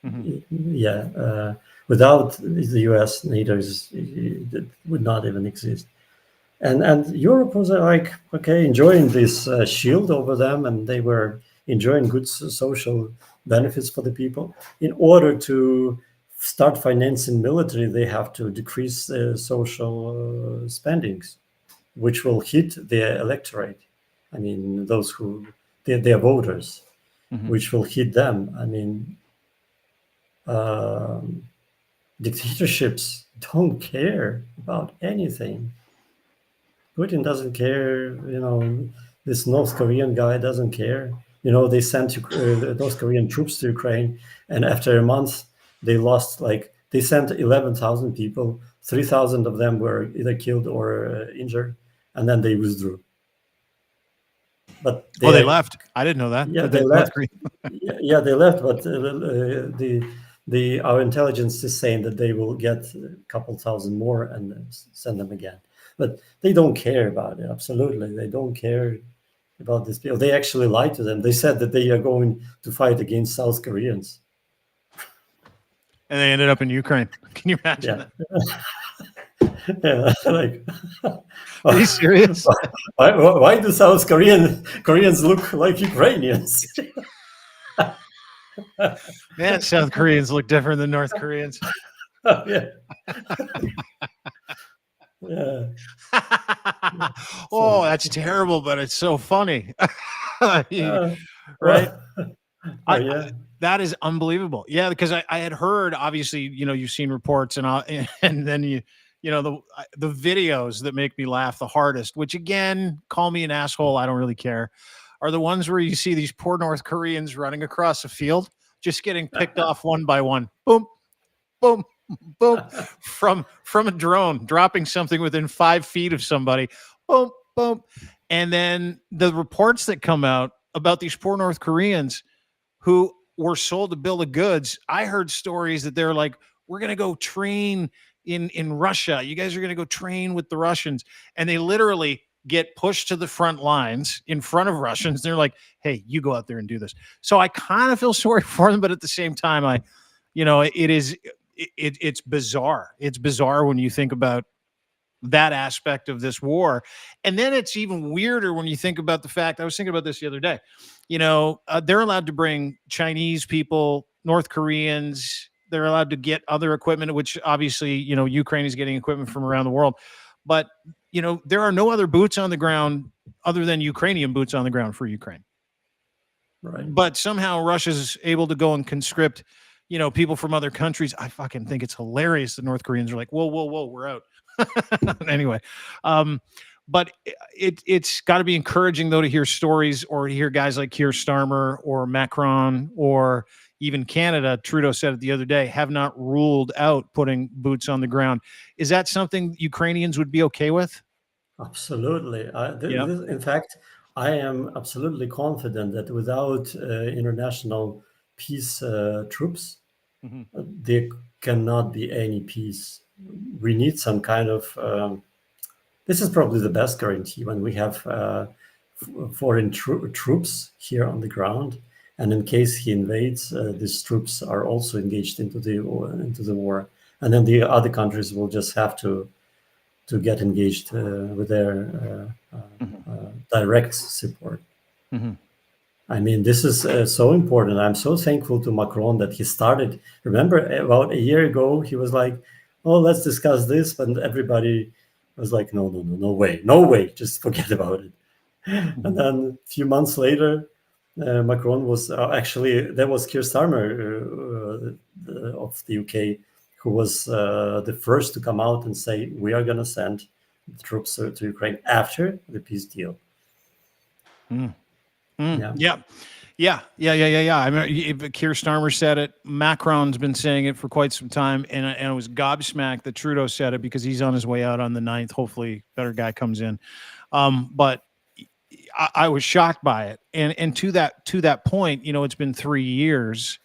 Mm-hmm. Yeah. Without the US, NATO would not even exist. And Europe was like, okay, enjoying this shield over them, and they were enjoying good social benefits for the people. In order to start financing military, they have to decrease social spendings, which will hit their electorate. I mean, those who their voters, which will hit them. I mean, dictatorships don't care about anything. Putin doesn't care. This North Korean guy doesn't care. They sent North Korean troops to Ukraine, and after a month, they lost. They sent 11,000 people. 3,000 of them were either killed or injured, and then they withdrew. But they left. I didn't know that. Yeah, they left. Yeah, they left. But our intelligence is saying that they will get a couple thousand more and send them again. But they don't care about it. Absolutely, they don't care about these people. They actually lied to them. They said that they are going to fight against South Koreans, and they ended up in Ukraine. Can you imagine that? Yeah, are you serious? Why do South Koreans look like Ukrainians? Man, South Koreans look different than North Koreans. Yeah. Yeah. Oh, that's terrible, but it's so funny. Right? Yeah. That is unbelievable. Yeah, because I had heard, obviously, you've seen reports and then the videos that make me laugh the hardest, which again, call me an asshole, I don't really care, are the ones where you see these poor North Koreans running across a field, just getting picked off one by one. Boom, boom, boom, from a drone, dropping something within 5 feet of somebody. Boom, boom. And then the reports that come out about these poor North Koreans who were sold a bill of goods. I heard stories that they're like, we're going to go train in Russia. You guys are going to go train with the Russians. And they literally get pushed to the front lines in front of Russians. They're like, hey, you go out there and do this. So I kind of feel sorry for them, but at the same time, it's bizarre. It's bizarre when you think about that aspect of this war. And then it's even weirder when you think about the fact, I was thinking about this the other day, they're allowed to bring Chinese people, North Koreans, they're allowed to get other equipment, which obviously, Ukraine is getting equipment from around the world. But, there are no other boots on the ground other than Ukrainian boots on the ground for Ukraine. Right. But somehow Russia's able to go and conscript, people from other countries. I fucking think it's hilarious. The North Koreans are like, whoa, we're out. Anyway, but it's got to be encouraging though to hear stories or to hear guys like Keir Starmer or Macron or even Canada. Trudeau said it the other day, have not ruled out putting boots on the ground. Is that something Ukrainians would be okay with? Absolutely. Yeah. In fact, I am absolutely confident that without international peace troops, there cannot be any peace. We need some kind of this is probably the best guarantee when we have foreign troops here on the ground, and in case he invades, these troops are also engaged into the war, and then the other countries will just have to get engaged with their direct support. I mean, this is so important. I'm so thankful to Macron that he started. Remember, about a year ago, he was like, "Oh, let's discuss this," but everybody was like, "No way, just forget about it." And then a few months later, Macron was actually, there was Keir Starmer of the UK, who was the first to come out and say, we are going to send troops to Ukraine after the peace deal. Yeah. I mean, Keir Starmer said it. Macron's been saying it for quite some time, and I was gobsmacked that Trudeau said it because he's on his way out on the 9th. Hopefully, better guy comes in. But I was shocked by it, and to that point, it's been 3 years.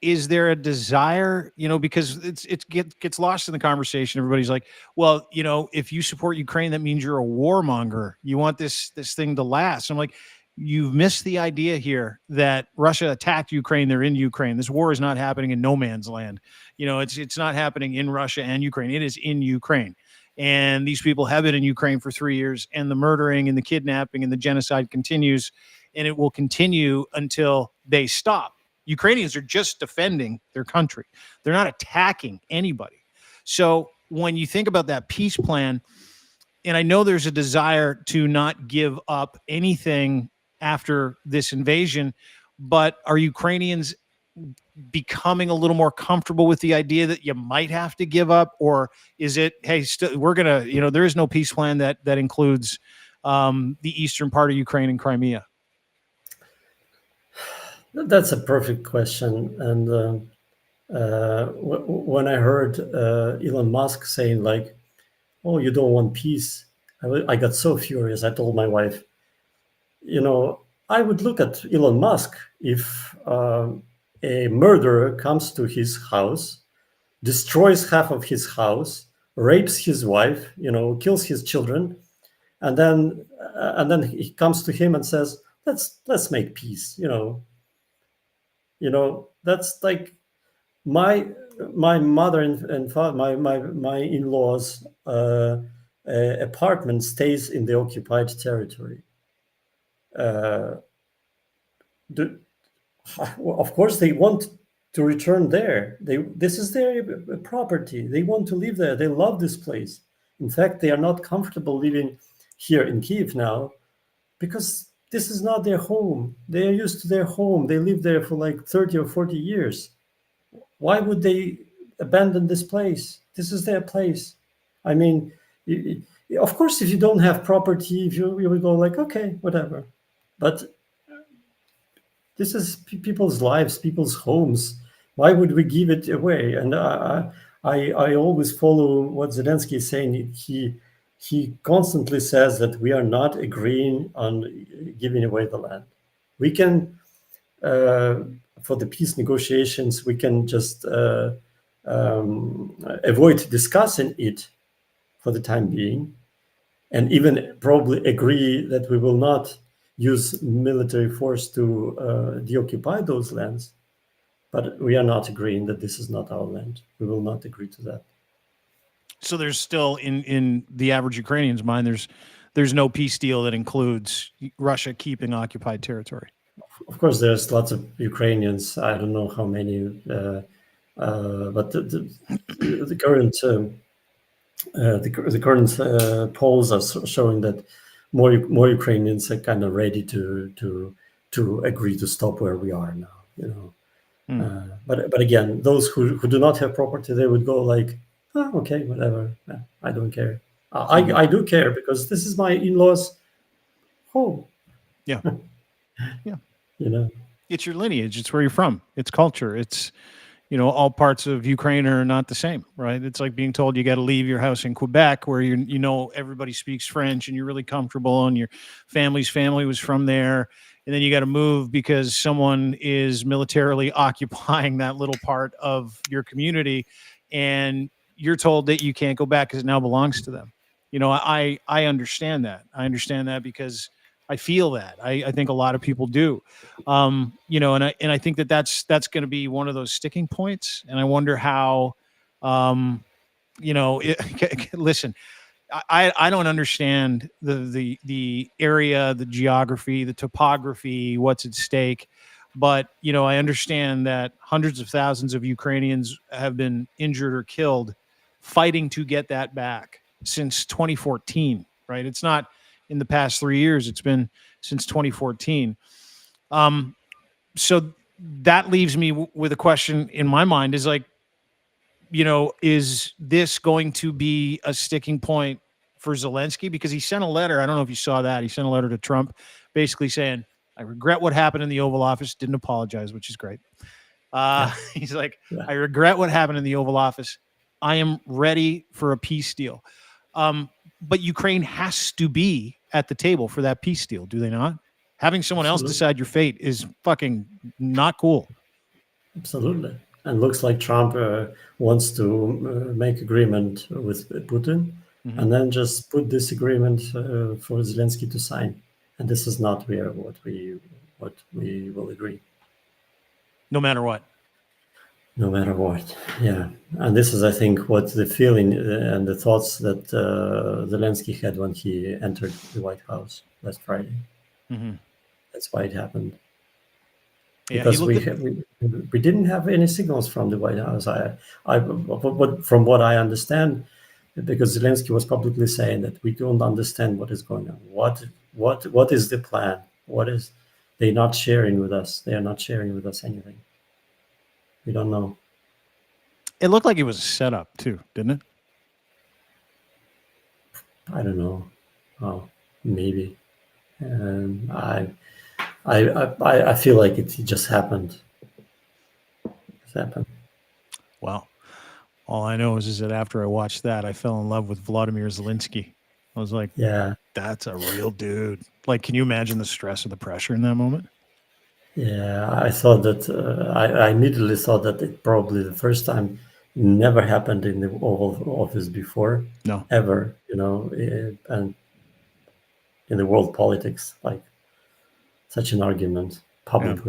Is there a desire, because it gets lost in the conversation. Everybody's like, well, if you support Ukraine, that means you're a warmonger. You want this thing to last. I'm like, you've missed the idea here that Russia attacked Ukraine. They're in Ukraine. This war is not happening in no man's land. It's not happening in Russia and Ukraine. It is in Ukraine. And these people have been in Ukraine for 3 years, and the murdering and the kidnapping and the genocide continues, and it will continue until they stop. Ukrainians are just defending their country. They're not attacking anybody. So when you think about that peace plan, and I know there's a desire to not give up anything after this invasion, but are Ukrainians becoming a little more comfortable with the idea that you might have to give up? Or is it, hey, we're going to, there is no peace plan that includes the eastern part of Ukraine and Crimea? That's a perfect question. And when I heard Elon Musk saying like, oh, you don't want peace, I got so furious. I told my wife, I would look at Elon Musk if a murderer comes to his house, destroys half of his house, rapes his wife, kills his children, and then he comes to him and says, let's make peace. That's like my mother and father, my in-laws apartment stays in the occupied territory. Of course, they want to return there. This is their property. They want to live there. They love this place. In fact, they are not comfortable living here in Kyiv now because this is not their home. They are used to their home. They live there for like 30 or 40 years. Why would they abandon this place? This is their place. I mean, of course, if you don't have property, if you will go like, okay, whatever. But this is people's lives, people's homes. Why would we give it away? And I always follow what Zelensky is saying. He constantly says that we are not agreeing on giving away the land. We can, for the peace negotiations, we can just avoid discussing it for the time being. and even probably agree that we will not use military force to deoccupy those lands, but we are not agreeing that this is not our land. We will not agree to that. So there's still in the average Ukrainian's mind, there's no peace deal that includes Russia keeping occupied territory. Of course, there's lots of Ukrainians. I don't know how many, but the current the current polls are showing that more Ukrainians are kind of ready to agree to stop where we are now. You know, but again, those who do not have property, they would go like, oh, okay, whatever, I don't care. I do care because this is my in-laws' home. Yeah, yeah. You know. It's your lineage. It's where you're from. It's culture. It's, all parts of Ukraine are not the same, right? It's like being told you got to leave your house in Quebec where everybody speaks French and you're really comfortable and your family's family was from there. And then you got to move because someone is militarily occupying that little part of your community. And you're told that you can't go back because it now belongs to them. I understand that. I understand that because I feel that. I think a lot of people do. And I think that's going to be one of those sticking points. And I wonder how, listen, I don't understand the area, the geography, the topography, what's at stake. But, I understand that hundreds of thousands of Ukrainians have been injured or killed fighting to get that back since 2014, right? It's not in the past 3 years. It's been since 2014. So that leaves me with a question in my mind is like, is this going to be a sticking point for Zelensky? Because he sent a letter. I don't know if you saw that. He sent a letter to Trump basically saying, I regret what happened in the Oval Office. Didn't apologize, which is great. He's like, I regret what happened in the Oval Office. I am ready for a peace deal. But Ukraine has to be at the table for that peace deal, do they not? Having someone else decide your fate is fucking not cool. Absolutely. And looks like Trump wants to make agreement with Putin and then just put this agreement for Zelensky to sign. And this is not what we will agree. No matter what. No matter what, yeah. And this is, I think, what the feeling and the thoughts that Zelensky had when he entered the White House last Friday. That's why it happened. Yeah, because we didn't have any signals from the White House. From what I understand, because Zelensky was publicly saying that we don't understand what is going on. What is the plan? They're not sharing with us? They are not sharing with us anything. We don't know. It looked like it was a setup too, didn't it? I don't know. Oh, maybe. I feel like it just happened. It happened. Wow. All I know is that after I watched that, I fell in love with Vladimir Zelensky. I was like, yeah, that's a real dude. Like, can you imagine the stress or the pressure in that moment? Yeah, I thought that I immediately thought that it probably the first time never happened in the Oval Office before. No. Ever, and in the world politics, like such an argument public.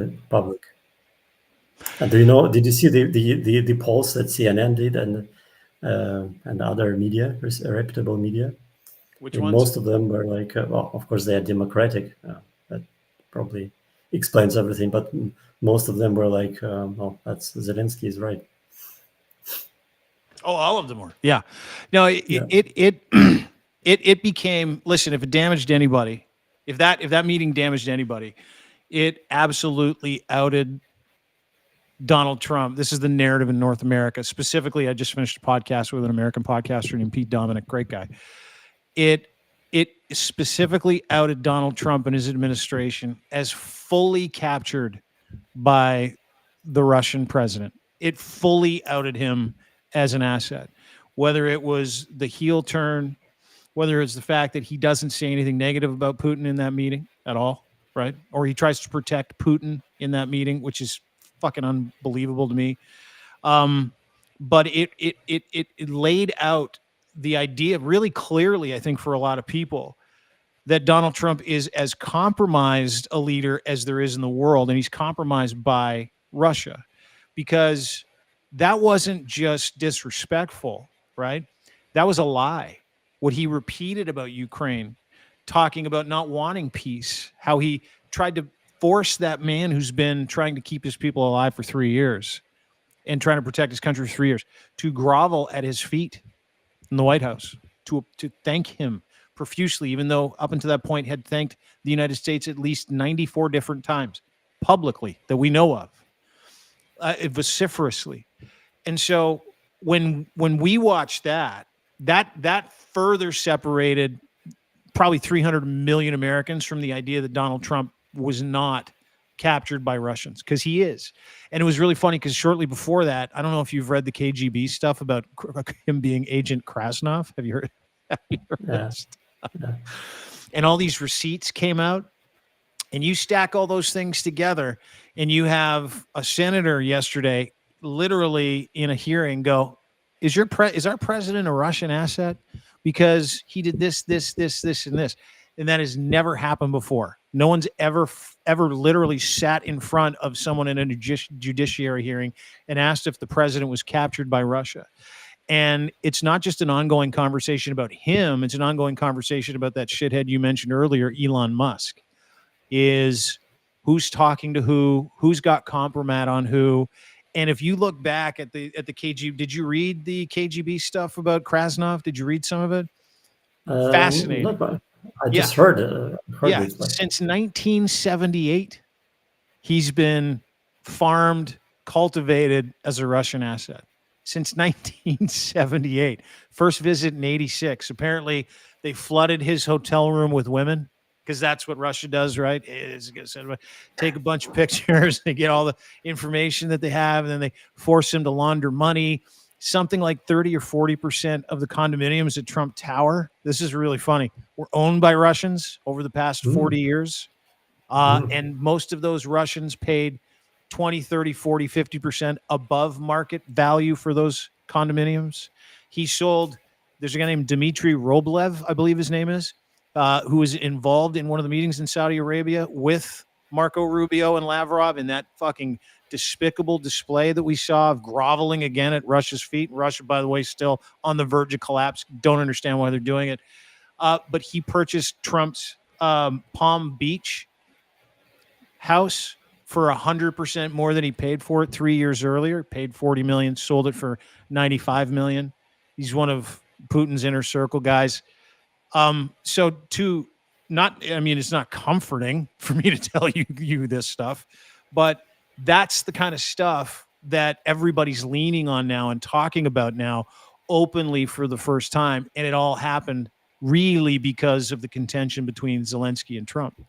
And did you see the polls that CNN did and other media, reputable media? Which and ones? Most of them were like, well, of course they are Democratic. That probably explains everything, but most of them were like, well, that's Zelensky is right. Oh, all of them were. Yeah. No, it became, listen, if it damaged anybody, if that meeting damaged anybody, it absolutely outed Donald Trump. This is the narrative in North America. Specifically, I just finished a podcast with an American podcaster named Pete Dominic, great guy. It specifically outed Donald Trump and his administration as fully captured by the Russian president. It fully outed him as an asset, whether it was the heel turn, whether it's the fact that he doesn't say anything negative about Putin in that meeting at all, right? Or he tries to protect Putin in that meeting, which is fucking unbelievable to me. But it laid out the idea really clearly, I think, for a lot of people, that Donald Trump is as compromised a leader as there is in the world, and he's compromised by Russia, because that wasn't just disrespectful, right? That was a lie. What he repeated about Ukraine, talking about not wanting peace, how he tried to force that man who's been trying to keep his people alive for 3 years and trying to protect his country for 3 years to grovel at his feet in the White House to thank him profusely, even though up until that point had thanked the United States at least 94 different times publicly that we know of, vociferously. And so when we watched that further separated probably 300 million Americans from the idea that Donald Trump was not captured by Russians, because he is. And it was really funny because shortly before that, I don't know if you've read the KGB stuff about him being Agent Krasnov. Have you heard this? Yeah. And all these receipts came out, and you stack all those things together, and you have a senator yesterday literally in a hearing go, is our president a Russian asset? Because he did this, and this. And that has never happened before. No one's ever literally sat in front of someone in a judiciary hearing and asked if the president was captured by Russia. And it's not just an ongoing conversation about him. It's an ongoing conversation about that shithead you mentioned earlier, Elon Musk, is who's talking to who, who's got compromat on who. And if you look back at the KGB, did you read the KGB stuff about Krasnov? Did you read some of it? Fascinating. No, I just heard it. Since 1978, he's been farmed, cultivated as a Russian asset. Since 1978. First visit in 86. Apparently, they flooded his hotel room with women, because that's what Russia does, right? Take a bunch of pictures, they get all the information that they have, and then they force him to launder money. Something like 30 or 40% of the condominiums at Trump Tower, this is really funny, were owned by Russians over the past 40 years. And most of those Russians paid 20, 30, 40, 50% above market value for those condominiums. He sold, there's a guy named Dmitry Roblev, I believe his name is, who was involved in one of the meetings in Saudi Arabia with Marco Rubio and Lavrov in that fucking despicable display that we saw of groveling again at Russia's feet. Russia, by the way, still on the verge of collapse. Don't understand why they're doing it. But he purchased Trump's Palm Beach house for 100% more than he paid for it 3 years earlier. Paid $40 million, sold it for $95 million. He's one of Putin's inner circle guys. So it's not comforting for me to tell you this stuff, but that's the kind of stuff that everybody's leaning on now and talking about now openly for the first time. And it all happened really because of the contention between Zelensky and Trump.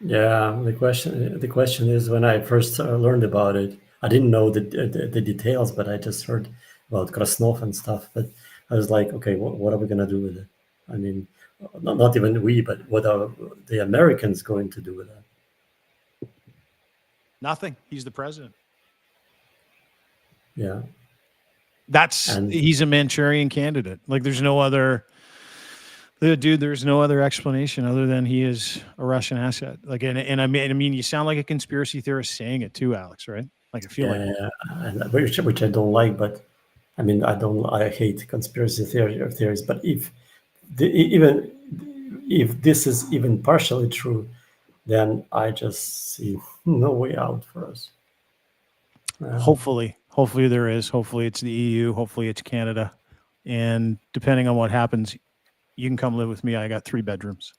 Yeah, the question is, when I first learned about it, I didn't know the details, but I just heard about Krasnov and stuff. But I was like, okay, what are we gonna do with it? I mean, not even we, but what are the Americans going to do with that? Nothing. He's the president. Yeah. He's a Manchurian candidate. Like, there's no other explanation other than he is a Russian asset. Like, and I mean, you sound like a conspiracy theorist saying it too, Alex, right? Like, I feel and which I don't like, but I mean, I hate conspiracy theories, but if this is even partially true, then I just see no way out for us. Hopefully there is. Hopefully it's the EU. Hopefully it's Canada. And depending on what happens, you can come live with me. I got 3 bedrooms.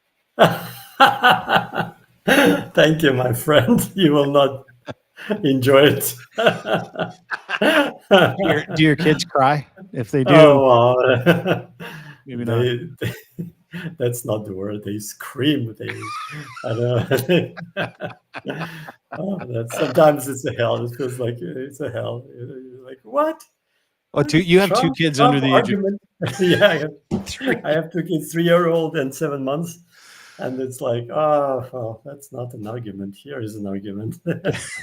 Thank you, my friend. You will not enjoy it. Do your kids cry? If they do, maybe not. That's not the word. They scream. I don't know. Sometimes it's a hell. It feels like it's a hell. You're like, what? Oh, you have 2 kids under the age of... Yeah, I have 2 kids, 3-year-old and 7 months. And it's like, oh, well, that's not an argument. Here is an argument.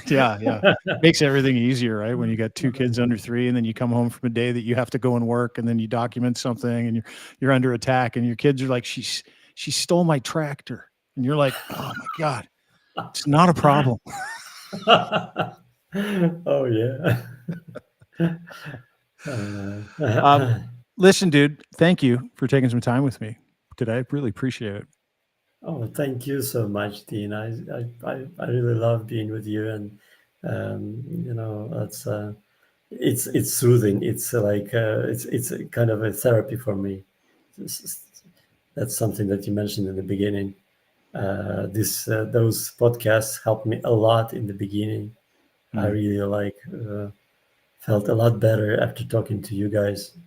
Yeah. Makes everything easier, right? When you got two kids under 3 and then you come home from a day that you have to go and work and then you document something and you're under attack and your kids are like, she stole my tractor. And you're like, oh my God, it's not a problem. Oh yeah. Listen, dude, thank you for taking some time with me today. I really appreciate it. Oh, thank you so much, Dean. I really love being with you, and that's it's soothing. It's like it's a kind of a therapy for me. That's something that you mentioned in the beginning. Those podcasts helped me a lot in the beginning. I really felt a lot better after talking to you guys,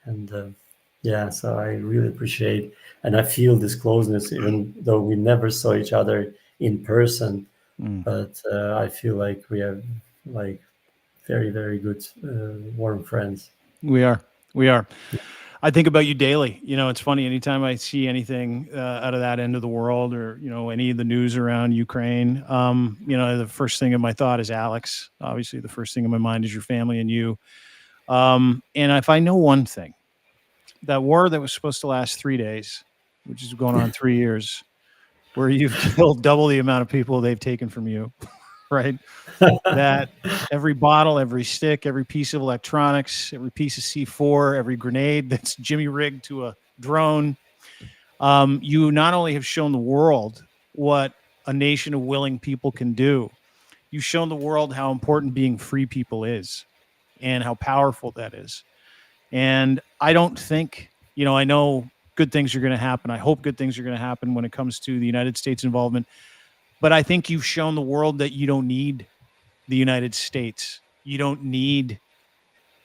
and yeah, so I really appreciate, and I feel this closeness, even though we never saw each other in person. But I feel like we are like very, very good, warm friends. We are. I think about you daily. It's funny. Anytime I see anything out of that end of the world, or any of the news around Ukraine, the first thing in my thought is Alex. Obviously, the first thing in my mind is your family and you. And if I know one thing, that war that was supposed to last 3 days, which is going on 3 years, where you've killed double the amount of people they've taken from you, right? That every bottle, every stick, every piece of electronics, every piece of C4, every grenade that's jimmy rigged to a drone, you not only have shown the world what a nation of willing people can do, you've shown the world how important being free people is and how powerful that is. And I don't think, I know good things are going to happen. I hope good things are going to happen when it comes to the United States involvement. But I think you've shown the world that you don't need the United States. You don't need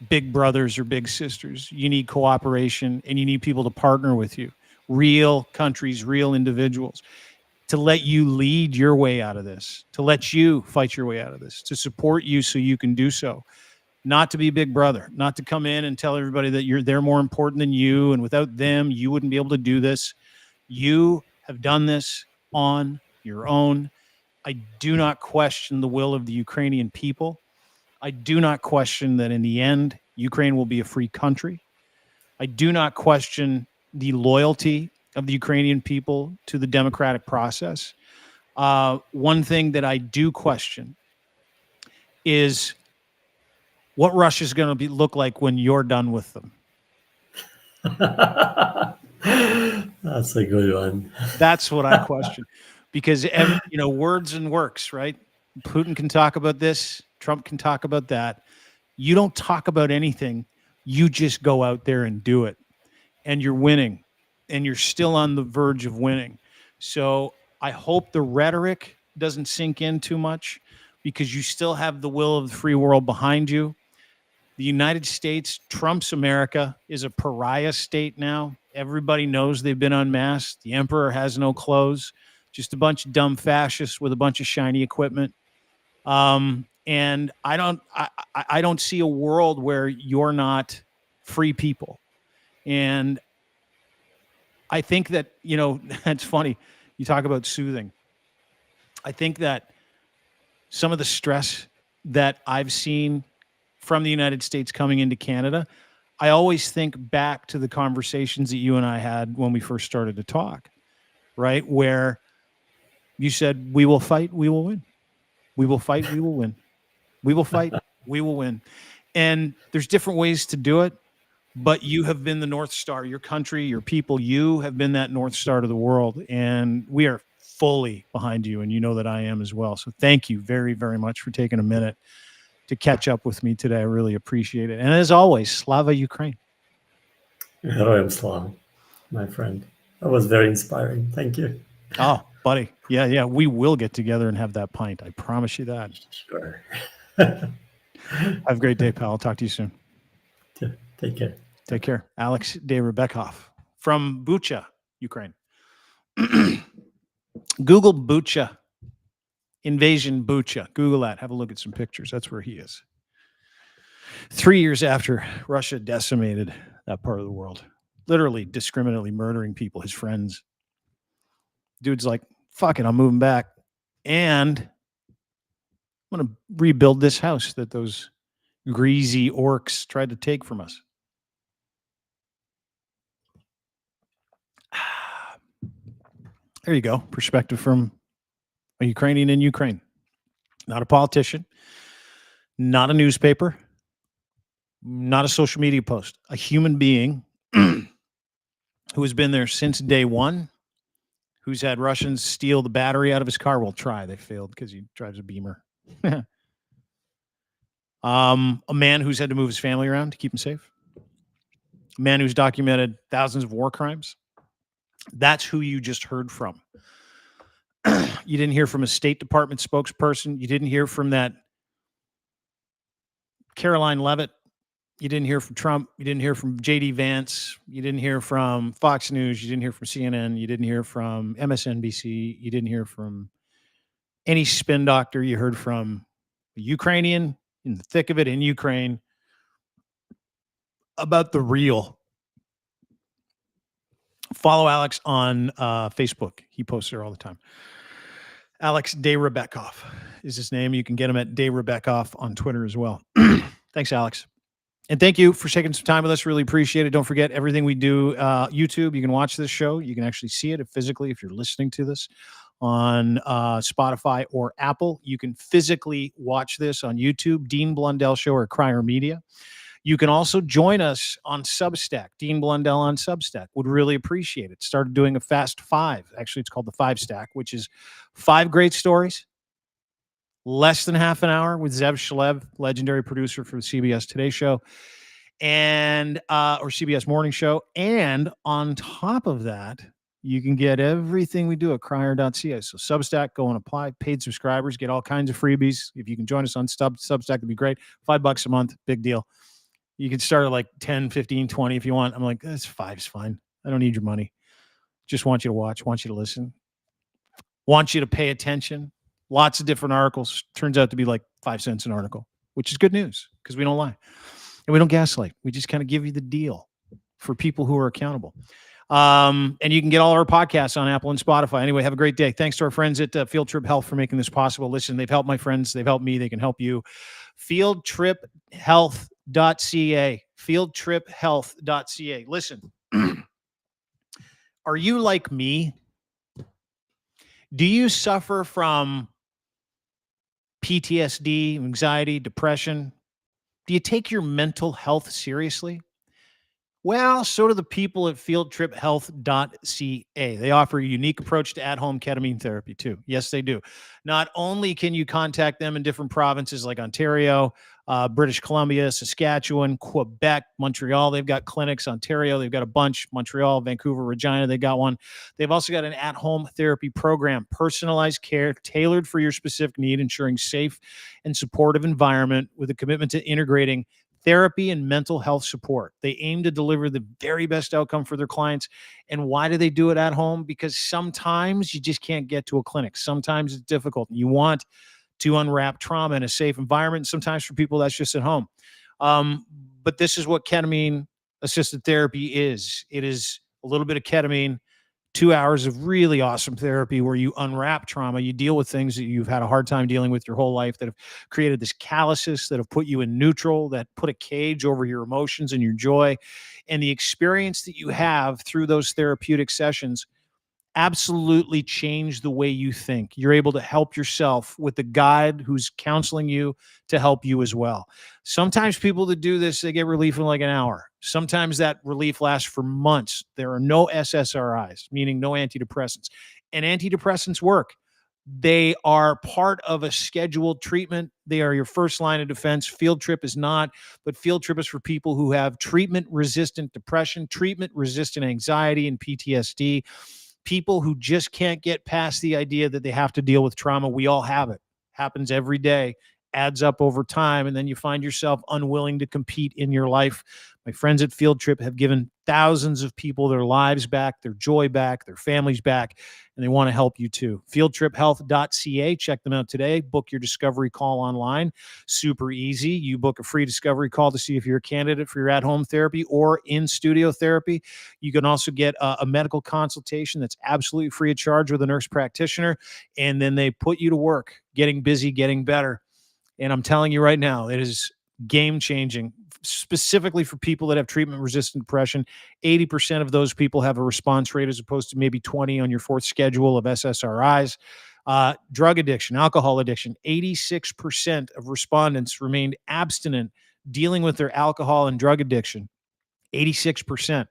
big brothers or big sisters. You need cooperation, and you need people to partner with you, real countries, real individuals, to let you lead your way out of this, to let you fight your way out of this, to support you so you can do so. Not to be big brother, not to come in and tell everybody that they're more important than you, and without them, you wouldn't be able to do this. You have done this on your own. I do not question the will of the Ukrainian people. I do not question that in the end, Ukraine will be a free country. I do not question the loyalty of the Ukrainian people to the democratic process. One thing that I do question is what Russia is going to look like when you're done with them. That's a good one. That's what I question, because words and works, right? Putin can talk about this, Trump can talk about that. You don't talk about anything. You just go out there and do it, and you're winning, and you're still on the verge of winning. So I hope the rhetoric doesn't sink in too much, because you still have the will of the free world behind you. The United States, Trump's America, is a pariah state now. Everybody knows they've been unmasked. The emperor has no clothes, just a bunch of dumb fascists with a bunch of shiny equipment. And I don't see a world where you're not free people. And I think that, that's funny. You talk about soothing. I think that some of the stress that I've seen from the United States coming into Canada, I always think back to the conversations that you and I had when we first started to talk, right? Where you said, we will fight, we will win. We will fight, we will win. We will fight, we will win. And there's different ways to do it, but you have been the North Star, your country, your people, you have been that North Star to the world. And we are fully behind you. And you know that I am as well. So thank you very, very much for taking a minute to catch up with me today. I really appreciate it. And as always, Slava Ukraine. Heroyam Slava, my friend. That was very inspiring. Thank you. Oh, buddy. Yeah. We will get together and have that pint. I promise you that. Sure. Have a great day, pal. I'll talk to you soon. Take care. Take care. Alex Dayrabekov from Bucha, Ukraine. Google Bucha. Invasion Bucha. Google that. Have a look at some pictures. That's where he is. 3 years after Russia decimated that part of the world, literally discriminately murdering people, his friends, Dude's like, fuck it, I'm moving back. And I'm going to rebuild this house that those greasy orcs tried to take from us. There you go. Perspective from a Ukrainian in Ukraine. Not a politician, not a newspaper, not a social media post. A human being who has been there since day one, who's had Russians steal the battery out of his car. Well, they failed because he drives a Beamer. A man who's had to move his family around to keep him safe. A man who's documented thousands of war crimes. That's who you just heard from. You didn't hear from a State Department spokesperson. You didn't hear from that Caroline Leavitt. You didn't hear from Trump. You didn't hear from J.D. Vance. You didn't hear from Fox News. You didn't hear from CNN. You didn't hear from MSNBC. You didn't hear from any spin doctor. You heard from a Ukrainian in the thick of it in Ukraine about the real. Follow Alex on Facebook. He posts there all the time. Alex Dayrabekov is his name. You can get him at Dayrabekov on Twitter as well. Thanks, Alex. And thank you for taking some time with us. Really appreciate it. Don't forget everything we do, YouTube. You can watch this show. You can actually see it physically if you're listening to this on Spotify or Apple. You can physically watch this on YouTube, Dean Blundell Show or Crier Media. You can also join us on Substack, Dean Blundell on Substack. Would really appreciate it. Started doing a Fast Five. Actually, it's called the 5 Stack, which is 5 great stories, less than half an hour with Zev Shalev, legendary producer for the CBS Today Show, and or CBS Morning Show. And on top of that, you can get everything we do at crier.ca. So Substack, go and apply. Paid subscribers get all kinds of freebies. If you can join us on Substack, it'd be great. $5 a month, big deal. You can start at like 10, 15, 20 if you want. I'm like, that's 5's fine. I don't need your money. Just want you to watch, want you to listen, want you to pay attention. Lots of different articles. Turns out to be like 5 cents an article, which is good news because we don't lie. And we don't gaslight. We just kind of give you the deal for people who are accountable. And you can get all our podcasts on Apple and Spotify. Anyway, have a great day. Thanks to our friends at Field Trip Health for making this possible. Listen, they've helped my friends. They've helped me. They can help you. Fieldtriphealth.ca. Fieldtriphealth.ca. Listen, are you like me? Do you suffer from PTSD, anxiety, depression? Do you take your mental health seriously? Well, so do the people at fieldtriphealth.ca. They offer a unique approach to at-home ketamine therapy too. Yes, they do. Not only can you contact them in different provinces like Ontario, British Columbia, Saskatchewan, Quebec, Montreal. They've got clinics. Ontario, they've got a bunch. Montreal, Vancouver, Regina, they got one. They've also got an at-home therapy program, personalized care tailored for your specific need, ensuring safe and supportive environment with a commitment to integrating therapy and mental health support. They aim to deliver the very best outcome for their clients. And why do they do it at home? Because sometimes you just can't get to a clinic. Sometimes it's difficult. You want to unwrap trauma in a safe environment. Sometimes for people, that's just at home. But this is what ketamine-assisted therapy is. It is a little bit of ketamine, 2 hours of really awesome therapy where you unwrap trauma. You deal with things that you've had a hard time dealing with your whole life that have created this calluses, that have put you in neutral, that put a cage over your emotions and your joy. And the experience that you have through those therapeutic sessions absolutely change the way you think. You're able to help yourself with the guide who's counseling you to help you as well. Sometimes people that do this, they get relief in like an hour. Sometimes that relief lasts for months. There are no SSRIs, meaning no antidepressants. And antidepressants work. They are part of a scheduled treatment. They are your first line of defense. Field Trip is not, but Field Trip is for people who have treatment-resistant depression, treatment-resistant anxiety, and PTSD. People who just can't get past the idea that they have to deal with trauma. We all have it. Happens every day. adds up over time, and then you find yourself unwilling to compete in your life. My friends at Field Trip have given thousands of people their lives back, their joy back, their families back, and they want to help you too. Fieldtriphealth.ca. Check them out today. Book your discovery call online. Super easy. You book a free discovery call to see if you're a candidate for your at-home therapy or in-studio therapy. You can also get a medical consultation that's absolutely free of charge with a nurse practitioner, and then they put you to work, getting busy, getting better. And I'm telling you right now, it is game-changing, specifically for people that have treatment-resistant depression. 80% of those people have a response rate as opposed to maybe 20 on your fourth schedule of SSRIs. Drug addiction, alcohol addiction, 86% of respondents remained abstinent dealing with their alcohol and drug addiction. 86%.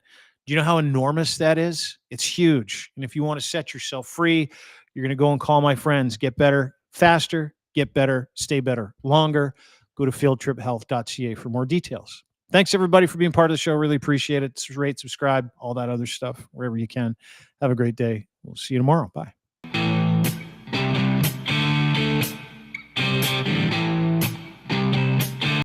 Do you know how enormous that is? It's huge. And if you want to set yourself free, you're going to go and call my friends. Get better faster, get better, stay better longer. Go to fieldtriphealth.ca for more details. Thanks, everybody, for being part of the show. Really appreciate it. Rate, subscribe, all that other stuff, wherever you can. Have a great day. We'll see you tomorrow. Bye.